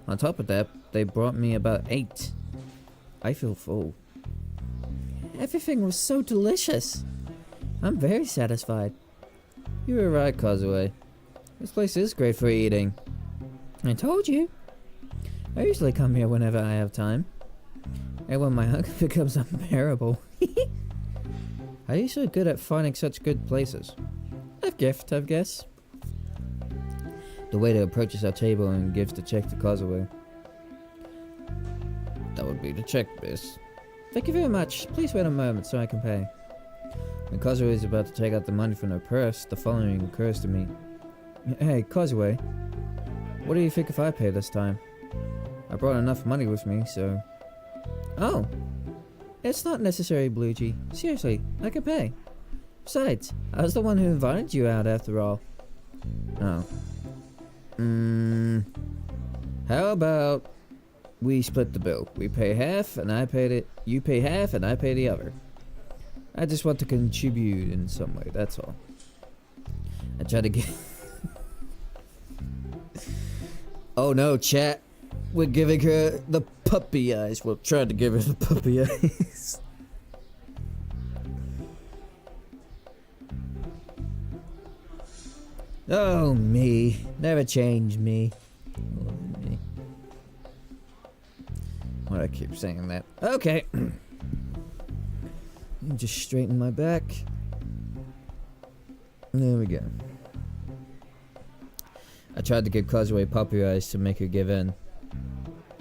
On top of that, they brought me about 8. I feel full. Everything was so delicious. I'm very satisfied. You were right, Causeway. This place is great for eating. I told you. I usually come here whenever I have time. And when my hunger becomes unbearable. How are you so good at finding such good places? A gift, I guess. The waiter approaches our table and gives the check to Causeway. That would be the check, miss. Thank you very much. Please wait a moment so I can pay. When Causeway is about to take out the money from her purse, the following occurs to me. Hey, Causeway. What do you think if I pay this time? I brought enough money with me, so... Oh! It's not necessary, Bluegee. Seriously, I can pay. Besides, I was the one who invited you out after all. Oh. How about we split the bill? We pay half and I paid it. You pay half and I pay the other. I just want to contribute in some way, that's all. I try to get... Oh no, chat. We're giving her the puppy eyes. We'll try to give her the puppy eyes. Oh, me. Never change me. Oh, me. Why do I keep saying that? Okay. Just straighten my back. There we go. I tried to give Causeway puppy eyes to make her give in.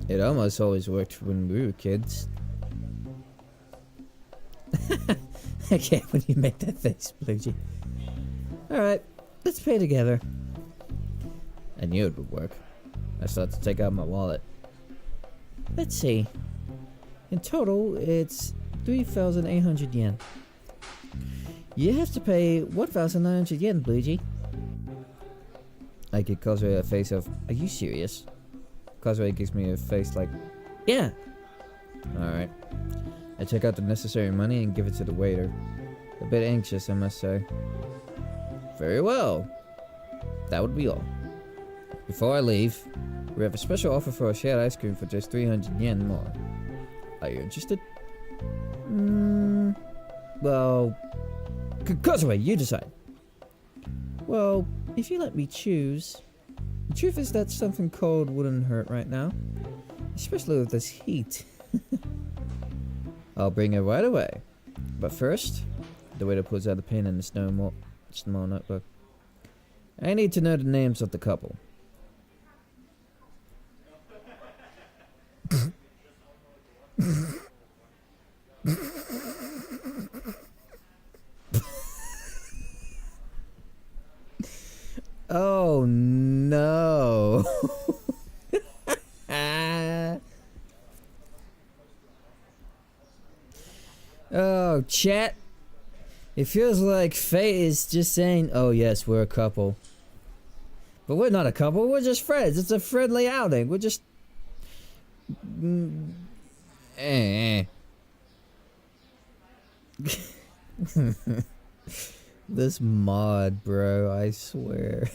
It almost always worked when we were kids. I can't when you make that face, Bluegee. Alright, let's pay together. I knew it would work. I started to take out my wallet. Let's see. In total, it's 3,800 yen. You have to pay 1,900 yen, Bluegee. I give Kozue a face of, are you serious? Kozue gives me a face like, yeah. Alright. I take out the necessary money and give it to the waiter. A bit anxious, I must say. Very well. That would be all. Before I leave, we have a special offer for a shared ice cream for just 300 yen more. Are you interested? Well... Kozue, you decide. Well, if you let me choose... The truth is that something cold wouldn't hurt right now. Especially with this heat. I'll bring it right away. But first, the waiter pulls out the pen and the small notebook. I need to know the names of the couple. Oh no. Oh, chat. It feels like fate is just saying, oh yes, we're a couple. But we're not a couple, we're just friends. It's a friendly outing. We're just... This mod, bro, I swear.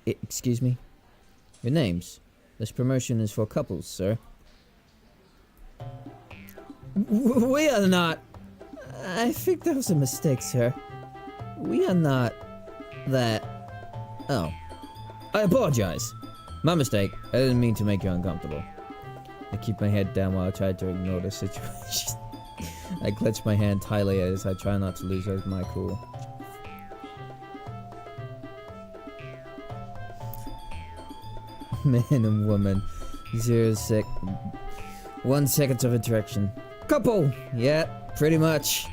Excuse me? Your names. This promotion is for couples, sir. We are not... I think that was a mistake, sir. We are not... that... Oh. I apologize. My mistake. I didn't mean to make you uncomfortable. I keep my head down while I try to ignore the situation. I clutch my hand tightly as I try not to lose my cool. Man and woman. 1 second of interaction. Couple! Yeah, pretty much.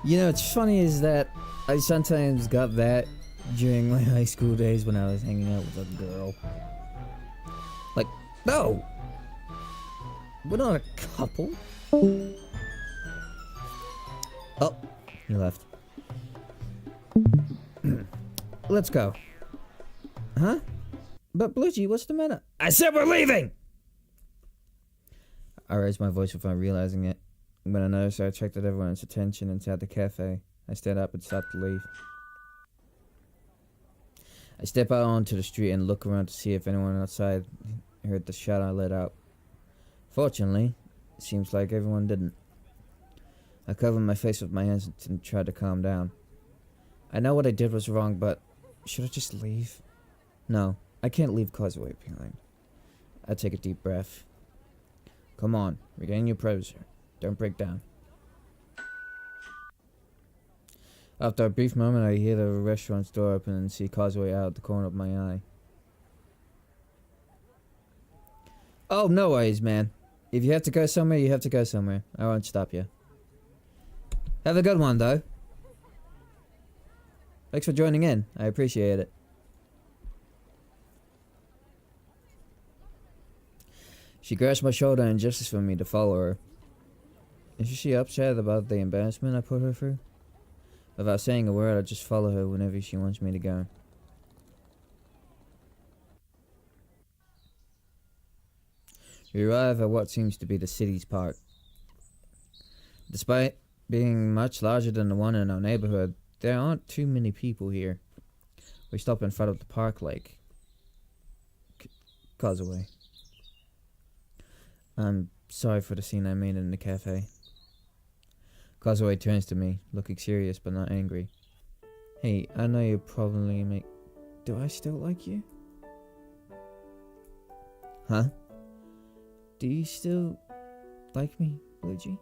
You know, what's funny is that I sometimes got that during my high school days when I was hanging out with a girl. Like, no! We're not a couple. Oh, he left. Let's go. Huh? But Bluegee, what's the matter? I said we're leaving! I raised my voice without realizing it. When I noticed, I attracted everyone's attention inside the cafe. I stood up and started to leave. I step out onto the street and look around to see if anyone outside heard the shot I let out. Fortunately, it seems like everyone didn't. I covered my face with my hands and tried to calm down. I know what I did was wrong, but should I just leave? No, I can't leave Kozue behind. I take a deep breath. Come on, regain your composure. Don't break down. After a brief moment, I hear the restaurant's door open and see Kozue out the corner of my eye. Oh, no worries, man. If you have to go somewhere, you have to go somewhere. I won't stop you. Have a good one, though. Thanks for joining in. I appreciate it. She grabs my shoulder and gestures for me to follow her. Is she upset about the embarrassment I put her through? Without saying a word, I just follow her whenever she wants me to go. We arrive at what seems to be the city's park. Despite being much larger than the one in our neighborhood, there aren't too many people here. We stop in front of the park lake. Causeway. I'm sorry for the scene I made in the cafe. Causeway turns to me, looking serious but not angry. Hey, I know you probably make... Do I still like you? Huh? Do you still like me, Bluegee?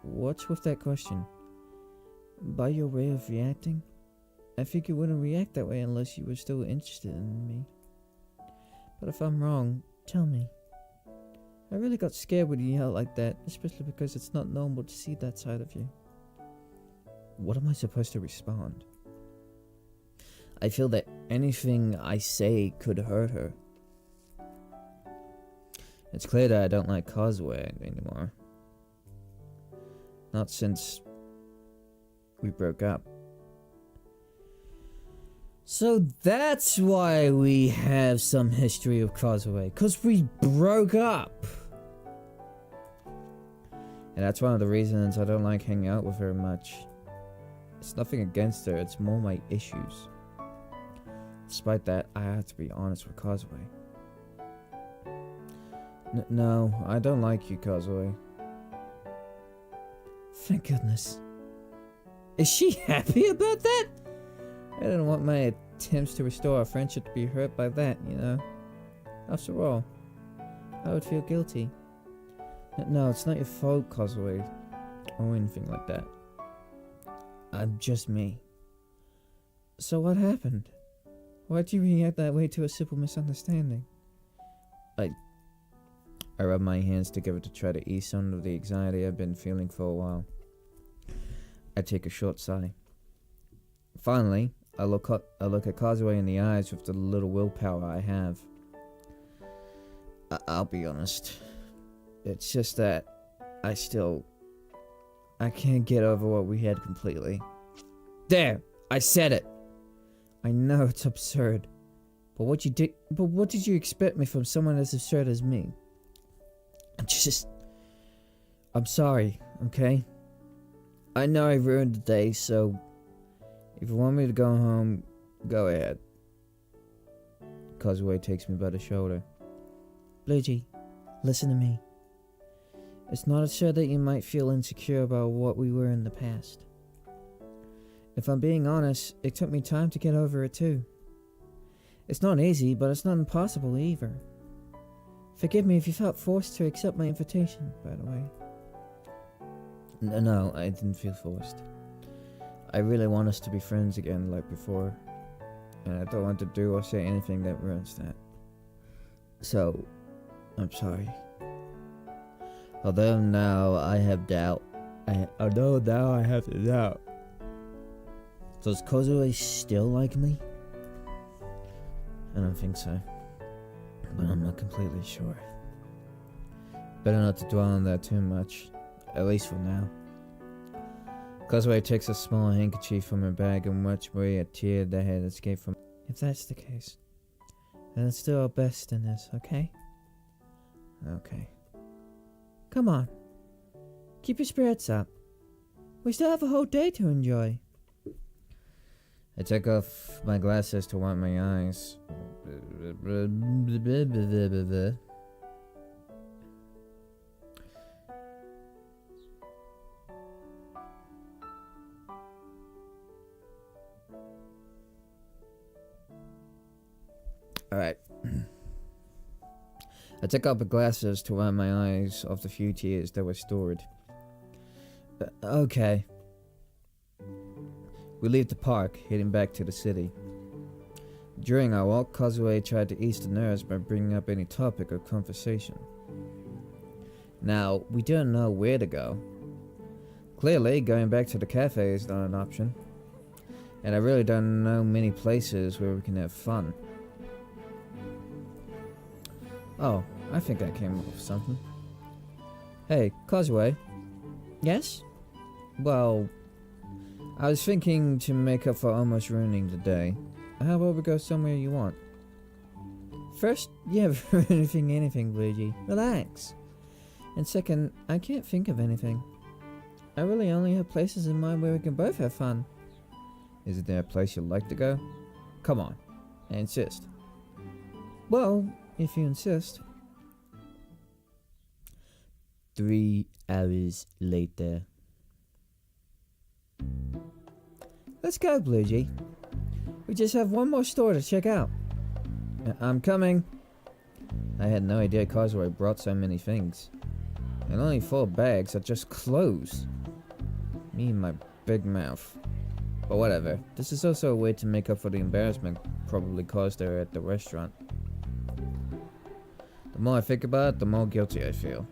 What's with that question? By your way of reacting, I figured you wouldn't react that way unless you were still interested in me. But if I'm wrong, tell me. I really got scared when you yelled like that, especially because it's not normal to see that side of you. What am I supposed to respond? I feel that anything I say could hurt her. It's clear that I don't like Causeway anymore. Not since we broke up. So that's why we have some history of Causeway, 'cause we broke up. And that's one of the reasons I don't like hanging out with her much. It's nothing against her, it's more my issues. Despite that, I have to be honest with Causeway. No, I don't like you, Causeway. Thank goodness. Is she happy about that? I didn't want my attempts to restore our friendship to be hurt by that, you know? After all, I would feel guilty. No, it's not your fault, Causeway, or anything like that. I'm just me. So what happened? Why'd you react that way to a simple misunderstanding? I rub my hands together to try to ease some of the anxiety I've been feeling for a while. I take a short sigh. Finally, I look at Causeway in the eyes with the little willpower I have. I'll be honest. It's just that I can't get over what we had completely. There! I said it! I know it's absurd. But what did you expect me from someone as absurd as me? I'm sorry, okay? I know I ruined the day, so if you want me to go home, go ahead. Causeway takes me by the shoulder. Bluejay, listen to me. It's not absurd that you might feel insecure about what we were in the past. If I'm being honest, it took me time to get over it too. It's not easy, but it's not impossible either. Forgive me if you felt forced to accept my invitation, by the way. No, I didn't feel forced. I really want us to be friends again like before, and I don't want to do or say anything that ruins that. So, I'm sorry. Although now I have doubt. Although now I have to doubt. Does Causeway still like me? I don't think so. But I'm not completely sure. Better not to dwell on that too much. At least for now. Causeway takes a small handkerchief from her bag and wipes away a tear that had escaped from. If that's the case, then let's do our best in this, okay? Okay. Come on. Keep your spirits up. We still have a whole day to enjoy. I take off my glasses to wipe my eyes. Alright. I took out the glasses to wipe my eyes off the few tears that were stored. Okay. We leave the park, heading back to the city. During our walk, Causeway tried to ease the nerves by bringing up any topic or conversation. Now, we don't know where to go. Clearly, going back to the cafe is not an option. And I really don't know many places where we can have fun. Oh, I think I came up with something. Hey, Causeway. Yes? Well, I was thinking to make up for almost ruining the day. How about we go somewhere you want? First, you haven't ruined anything, Bluejay. Relax. And second, I can't think of anything. I really only have places in mind where we can both have fun. Isn't there a place you'd like to go? Come on. I insist. Well, if you insist. 3 hours later. Let's go, Bluejay. We just have one more store to check out. I'm coming. I had no idea Causeway brought so many things. And only 4 bags are just clothes. Me and my big mouth. But whatever. This is also a way to make up for the embarrassment probably caused her at the restaurant. The more I think about it, the more guilty I feel.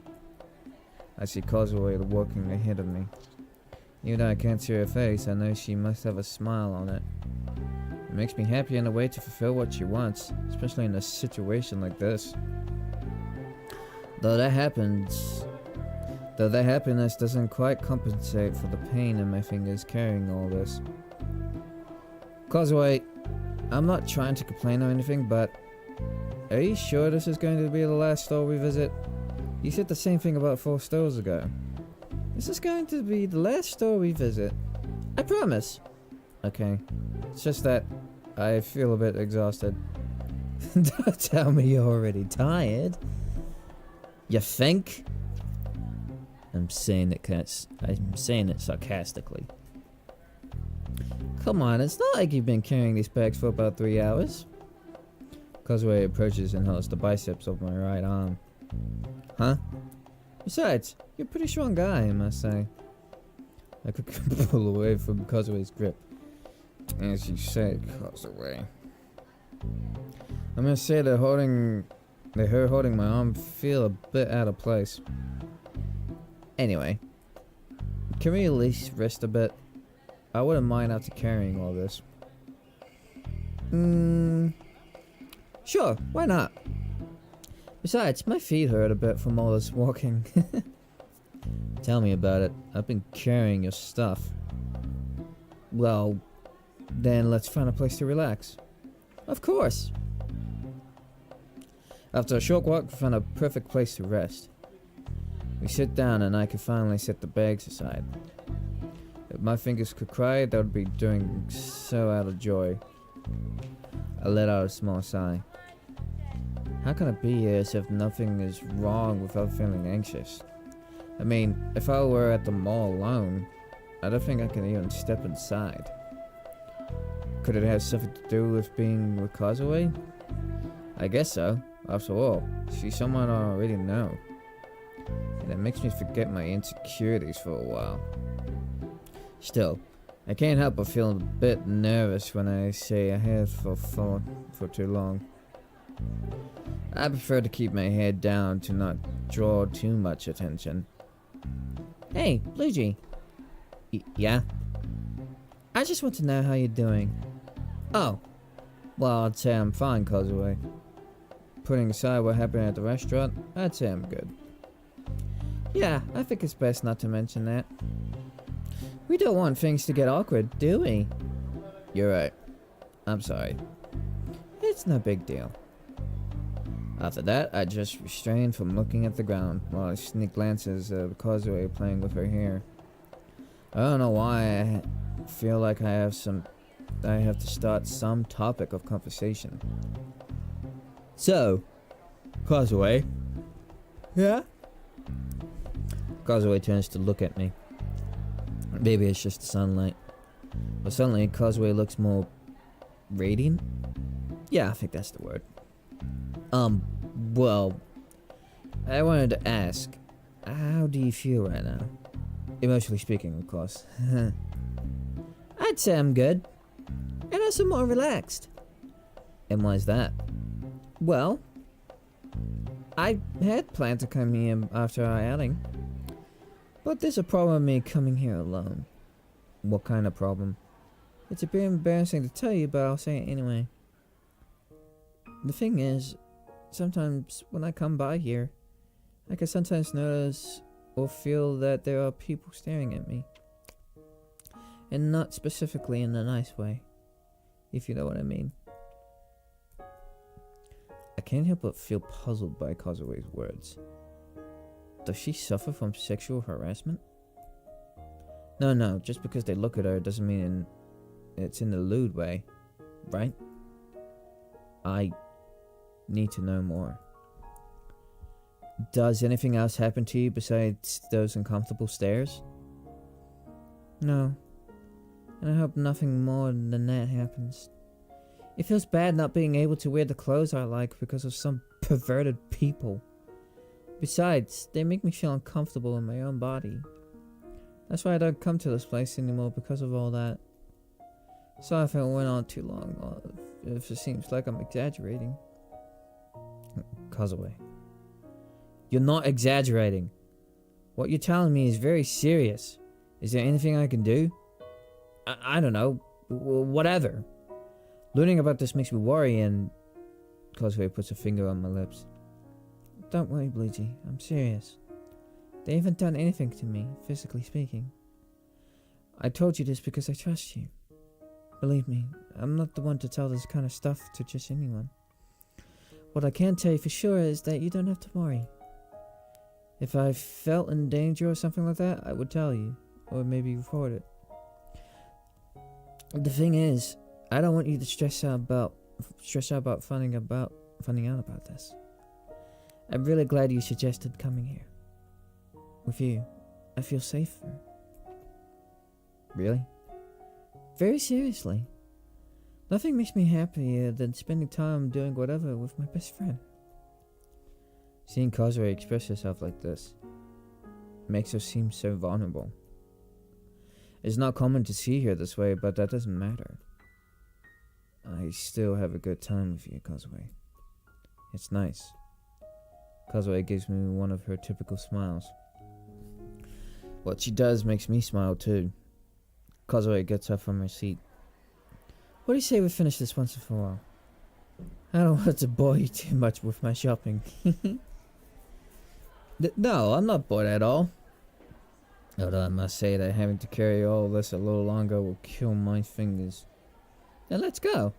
I see Causeway walking ahead of me. Even though I can't see her face, I know she must have a smile on it. It makes me happy in a way to fulfill what she wants, especially in a situation like this. Though that happiness doesn't quite compensate for the pain in my fingers carrying all this. Causeway, I'm not trying to complain or anything, but are you sure this is going to be the last store we visit? You said the same thing about 4 stores ago. This is going to be the last store we visit. I promise. Okay. It's just that I feel a bit exhausted. Don't tell me you're already tired. You think? I'm saying it sarcastically. Come on, it's not like you've been carrying these bags for about 3 hours. Causeway approaches and holds the biceps of my right arm. Huh? Besides, you're a pretty strong guy, I must say. I could pull away from Causeway's grip. As you said, Causeway. I'm gonna say that her holding my arm feel a bit out of place. Anyway, can we at least rest a bit? I wouldn't mind after carrying all this. Sure, why not? Besides, my feet hurt a bit from all this walking. Tell me about it. I've been carrying your stuff. Well, then let's find a place to relax. Of course. After a short walk, we found a perfect place to rest. We sit down and I can finally set the bags aside. If my fingers could cry, that would be doing so out of joy. I let out a small sigh. How can I be here as if nothing is wrong without feeling anxious? I mean, if I were at the mall alone, I don't think I can even step inside. Could it have something to do with being with Causeway? I guess so. After all, she's someone I already know. And it makes me forget my insecurities for a while. Still, I can't help but feel a bit nervous when I say I have for too long. I prefer to keep my head down to not draw too much attention. Hey, Luigi. Yeah? I just want to know how you're doing. Oh. Well, I'd say I'm fine, Causeway. Putting aside what happened at the restaurant, I'd say I'm good. Yeah, I think it's best not to mention that. We don't want things to get awkward, do we? You're right. I'm sorry. It's no big deal. After that, I just restrained from looking at the ground while I sneak glances at Causeway playing with her hair. I don't know why I feel like I have to start some topic of conversation. So, Causeway. Yeah? Causeway turns to look at me. Maybe it's just the sunlight. But suddenly, Causeway looks more radiant? Yeah, I think that's the word. Well, I wanted to ask, how do you feel right now? Emotionally speaking, of course. I'd say I'm good. And also more relaxed. And why is that? Well, I had planned to come here after our outing. But there's a problem with me coming here alone. What kind of problem? It's a bit embarrassing to tell you, but I'll say it anyway. The thing is, sometimes when I come by here, I can sometimes notice or feel that there are people staring at me. And not specifically in a nice way, if you know what I mean. I can't help but feel puzzled by Causeway's words. Does she suffer from sexual harassment? No, just because they look at her doesn't mean it's in a lewd way, right? I need to know more. Does anything else happen to you besides those uncomfortable stares? No. And I hope nothing more than that happens. It feels bad not being able to wear the clothes I like because of some perverted people. Besides, they make me feel uncomfortable in my own body. That's why I don't come to this place anymore, because of all that. Sorry if it went on too long, or if it seems like I'm exaggerating. Causeway. You're not exaggerating. What you're telling me is very serious. Is there anything I can do? I don't know. Whatever. Learning about this makes me worry, and Causeway puts a finger on my lips. Don't worry, Bluejay. I'm serious. They haven't done anything to me, physically speaking. I told you this because I trust you. Believe me, I'm not the one to tell this kind of stuff to just anyone. What I can tell you for sure is that you don't have to worry. If I felt in danger or something like that, I would tell you, or maybe report it. The thing is, I don't want you to stress out about finding out about this. I'm really glad you suggested coming here. With you, I feel safer. Really? Very seriously. Nothing makes me happier than spending time doing whatever with my best friend. Seeing Causeway express herself like this makes her seem so vulnerable. It's not common to see her this way, but that doesn't matter. I still have a good time with you, Causeway. It's nice. Causeway gives me one of her typical smiles. What she does makes me smile too. Causeway gets up from her seat. What do you say we finish this once and for all? I don't want to bore you too much with my shopping. No, I'm not bored at all. Although I must say that having to carry all this a little longer will kill my fingers. Then let's go.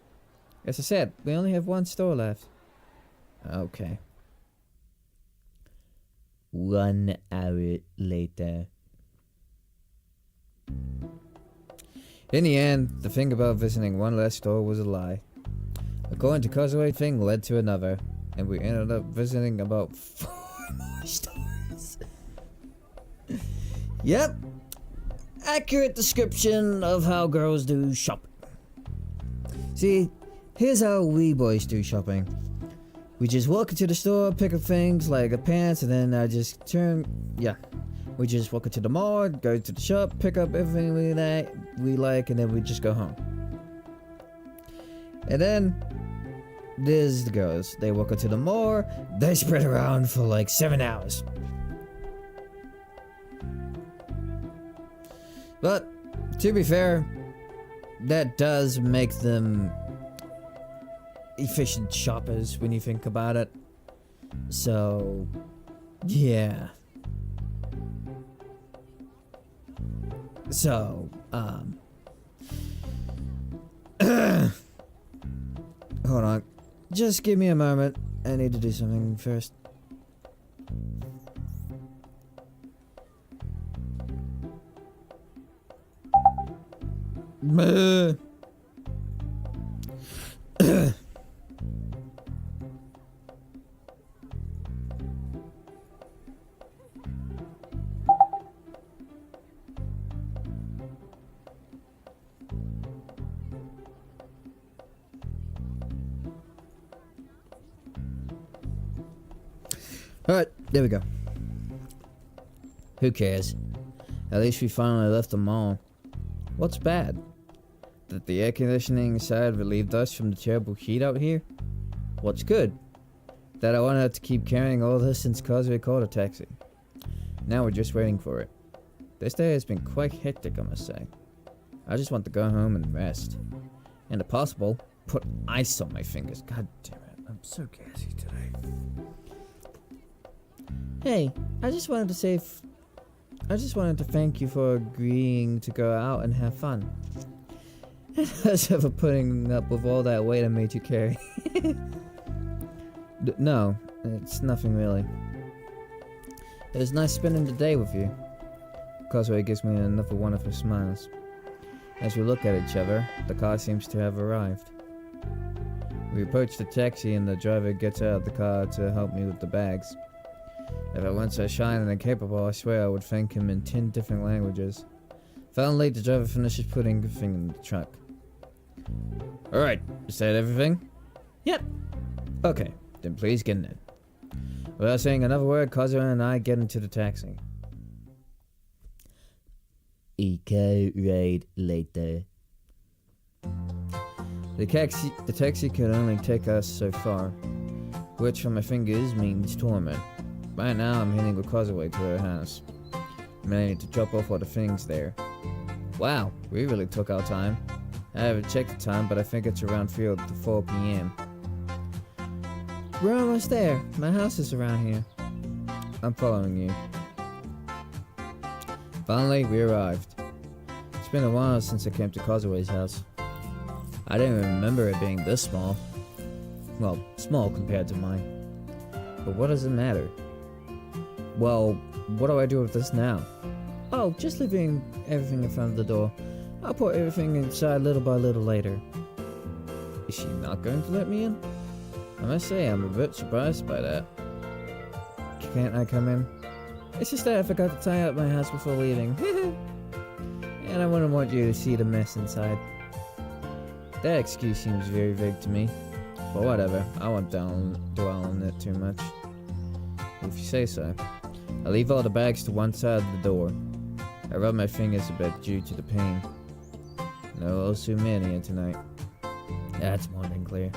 As I said, we only have one store left. Okay. 1 hour later. In the end, the thing about visiting one less store was a lie. According to Causeway, thing led to another, and we ended up visiting about 4 more stores. Yep. Accurate description of how girls do shopping. See, here's how we boys do shopping. We just walk into the store, pick up things like a pants, and then we just walk into the mall, go to the shop, pick up everything we like, and then we just go home. And then there's the girls. They walk into the mall, they spread around for like 7 hours. But to be fair, that does make them efficient shoppers when you think about it. So, yeah. So, hold on. Just give me a moment. I need to do something first. Alright, there we go. Who cares? At least we finally left the mall. What's bad? That the air conditioning inside relieved us from the terrible heat out here? What's good? That I won't have to keep carrying all this since Causeway called a taxi. Now we're just waiting for it. This day has been quite hectic, I must say. I just want to go home and rest. And if possible, put ice on my fingers. God damn it, I'm so gassy today. Hey, I just wanted to thank you for agreeing to go out and have fun. As for putting up with all that weight I made you carry. No, it's nothing really. It was nice spending the day with you. Causeway gives me another one of her smiles. As we look at each other, the car seems to have arrived. We approach the taxi and the driver gets out of the car to help me with the bags. If I weren't so shy and incapable, I swear I would thank him in 10 different languages. Finally, the driver finishes putting everything in the truck. Alright, is that everything? Yep. Okay, then please get in it. Without saying another word, Causeway and I get into the taxi. Eco ride later. The taxi could only take us so far, which from my fingers means torment. Right now I'm heading across the way to her house. Managed to drop off all the things there. Wow, we really took our time. I haven't checked the time, but I think it's around 3 to 4 p.m. We're almost there. My house is around here. I'm following you. Finally, we arrived. It's been a while since I came to Causeway's house. I didn't remember it being this small. Well, small compared to mine. But what does it matter? Well, what do I do with this now? Oh, just leaving everything in front of the door. I'll put everything inside little by little later. Is she not going to let me in? I must say, I'm a bit surprised by that. Can't I come in? It's just that I forgot to tie up my house before leaving. And I wouldn't want you to see the mess inside. That excuse seems very vague to me. But whatever, I won't dwell on it too much. If you say so. I leave all the bags to one side of the door. I rub my fingers a bit due to the pain. No Osumania tonight. That's more than clear.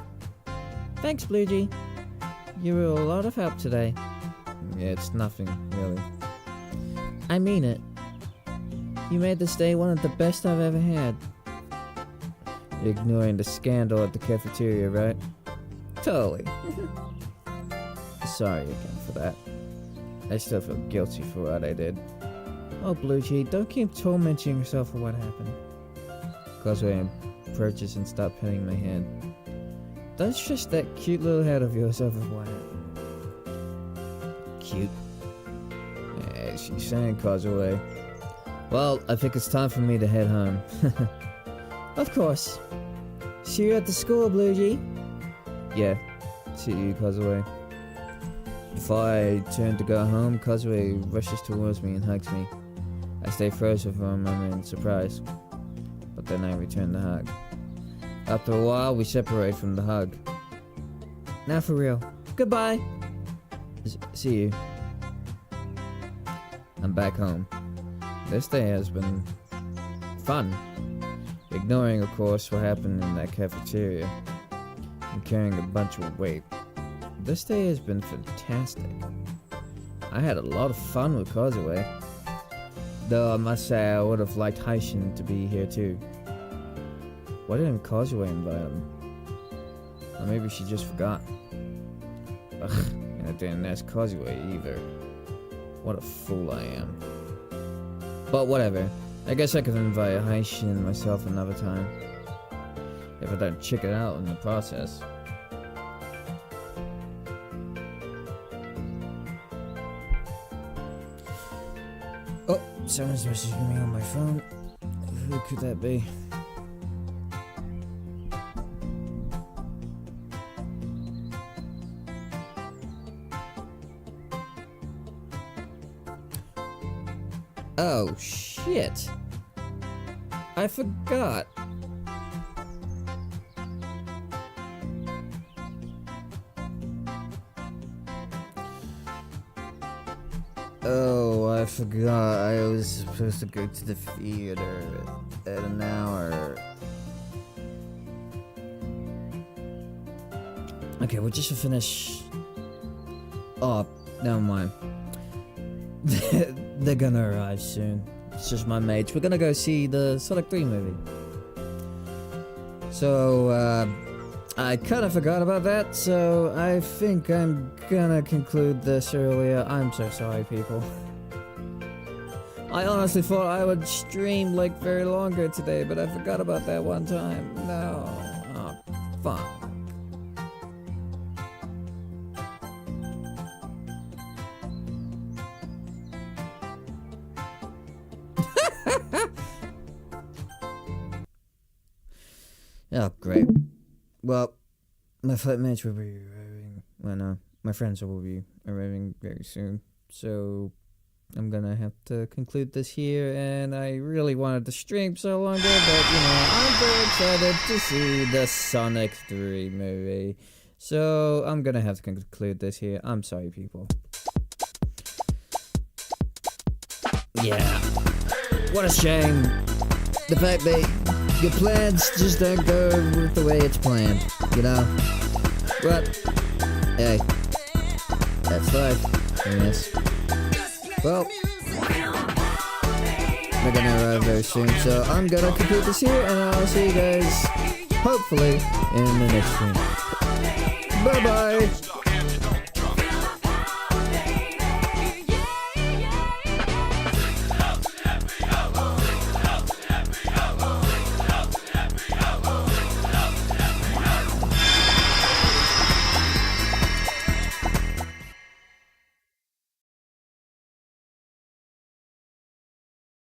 Thanks, Bluegee. You were a lot of help today. Yeah, it's nothing, really. I mean it. You made this day one of the best I've ever had. Ignoring the scandal at the cafeteria, right? Totally. Sorry again for that. I still feel guilty for what I did. Oh, Bluegee, don't keep tormenting yourself for what happened. Causeway approaches and stopped petting my hand. Don't stress that cute little head of yours over what happened. Cute? Yeah, she's saying Causeway. Well, I think it's time for me to head home. Of course. See you at the school, Bluegee. Yeah, see you, Causeway. Before I turn to go home, Causeway rushes towards me and hugs me. I stay frozen for a moment in surprise, but then I return the hug. After a while, we separate from the hug. Now for real. Goodbye. See you. I'm back home. This day has been fun. Ignoring, of course, what happened in that cafeteria and carrying a bunch of weight. This day has been fantastic. I had a lot of fun with Causeway. Though I must say I would have liked Haishin to be here too. Why didn't Causeway invite him? Or maybe she just forgot. Ugh, and I didn't ask Causeway either. What a fool I am. But whatever. I guess I could invite Haishin myself another time. If I don't check it out in the process. Oh, someone's messaging me on my phone. Who could that be? Oh, shit. I forgot. Oh, I forgot. I was supposed to go to the theater at an hour. Okay, well, just to finish. Oh, never mind. They're gonna arrive soon. It's just my mates. We're gonna go see the Sonic 3 movie. So, I kind of forgot about that, so I think I'm gonna conclude this earlier. I'm so sorry, people. I honestly thought I would stream like very longer today, but I forgot about that one time. No. Oh, fuck. Oh, great. Well, my flatmates will be arriving. Well, no, my friends will be arriving very soon. So, I'm gonna have to conclude this here. And I really wanted to stream so longer, but, you know, I'm very excited to see the Sonic 3 movie. So, I'm gonna have to conclude this here. I'm sorry, people. Yeah. What a shame. the fact that your plans just don't go with the way it's planned, you know? But, hey, that's life, I guess. Well, we're gonna arrive very soon, so I'm gonna complete this here, and I'll see you guys, hopefully, in the next stream. Bye-bye!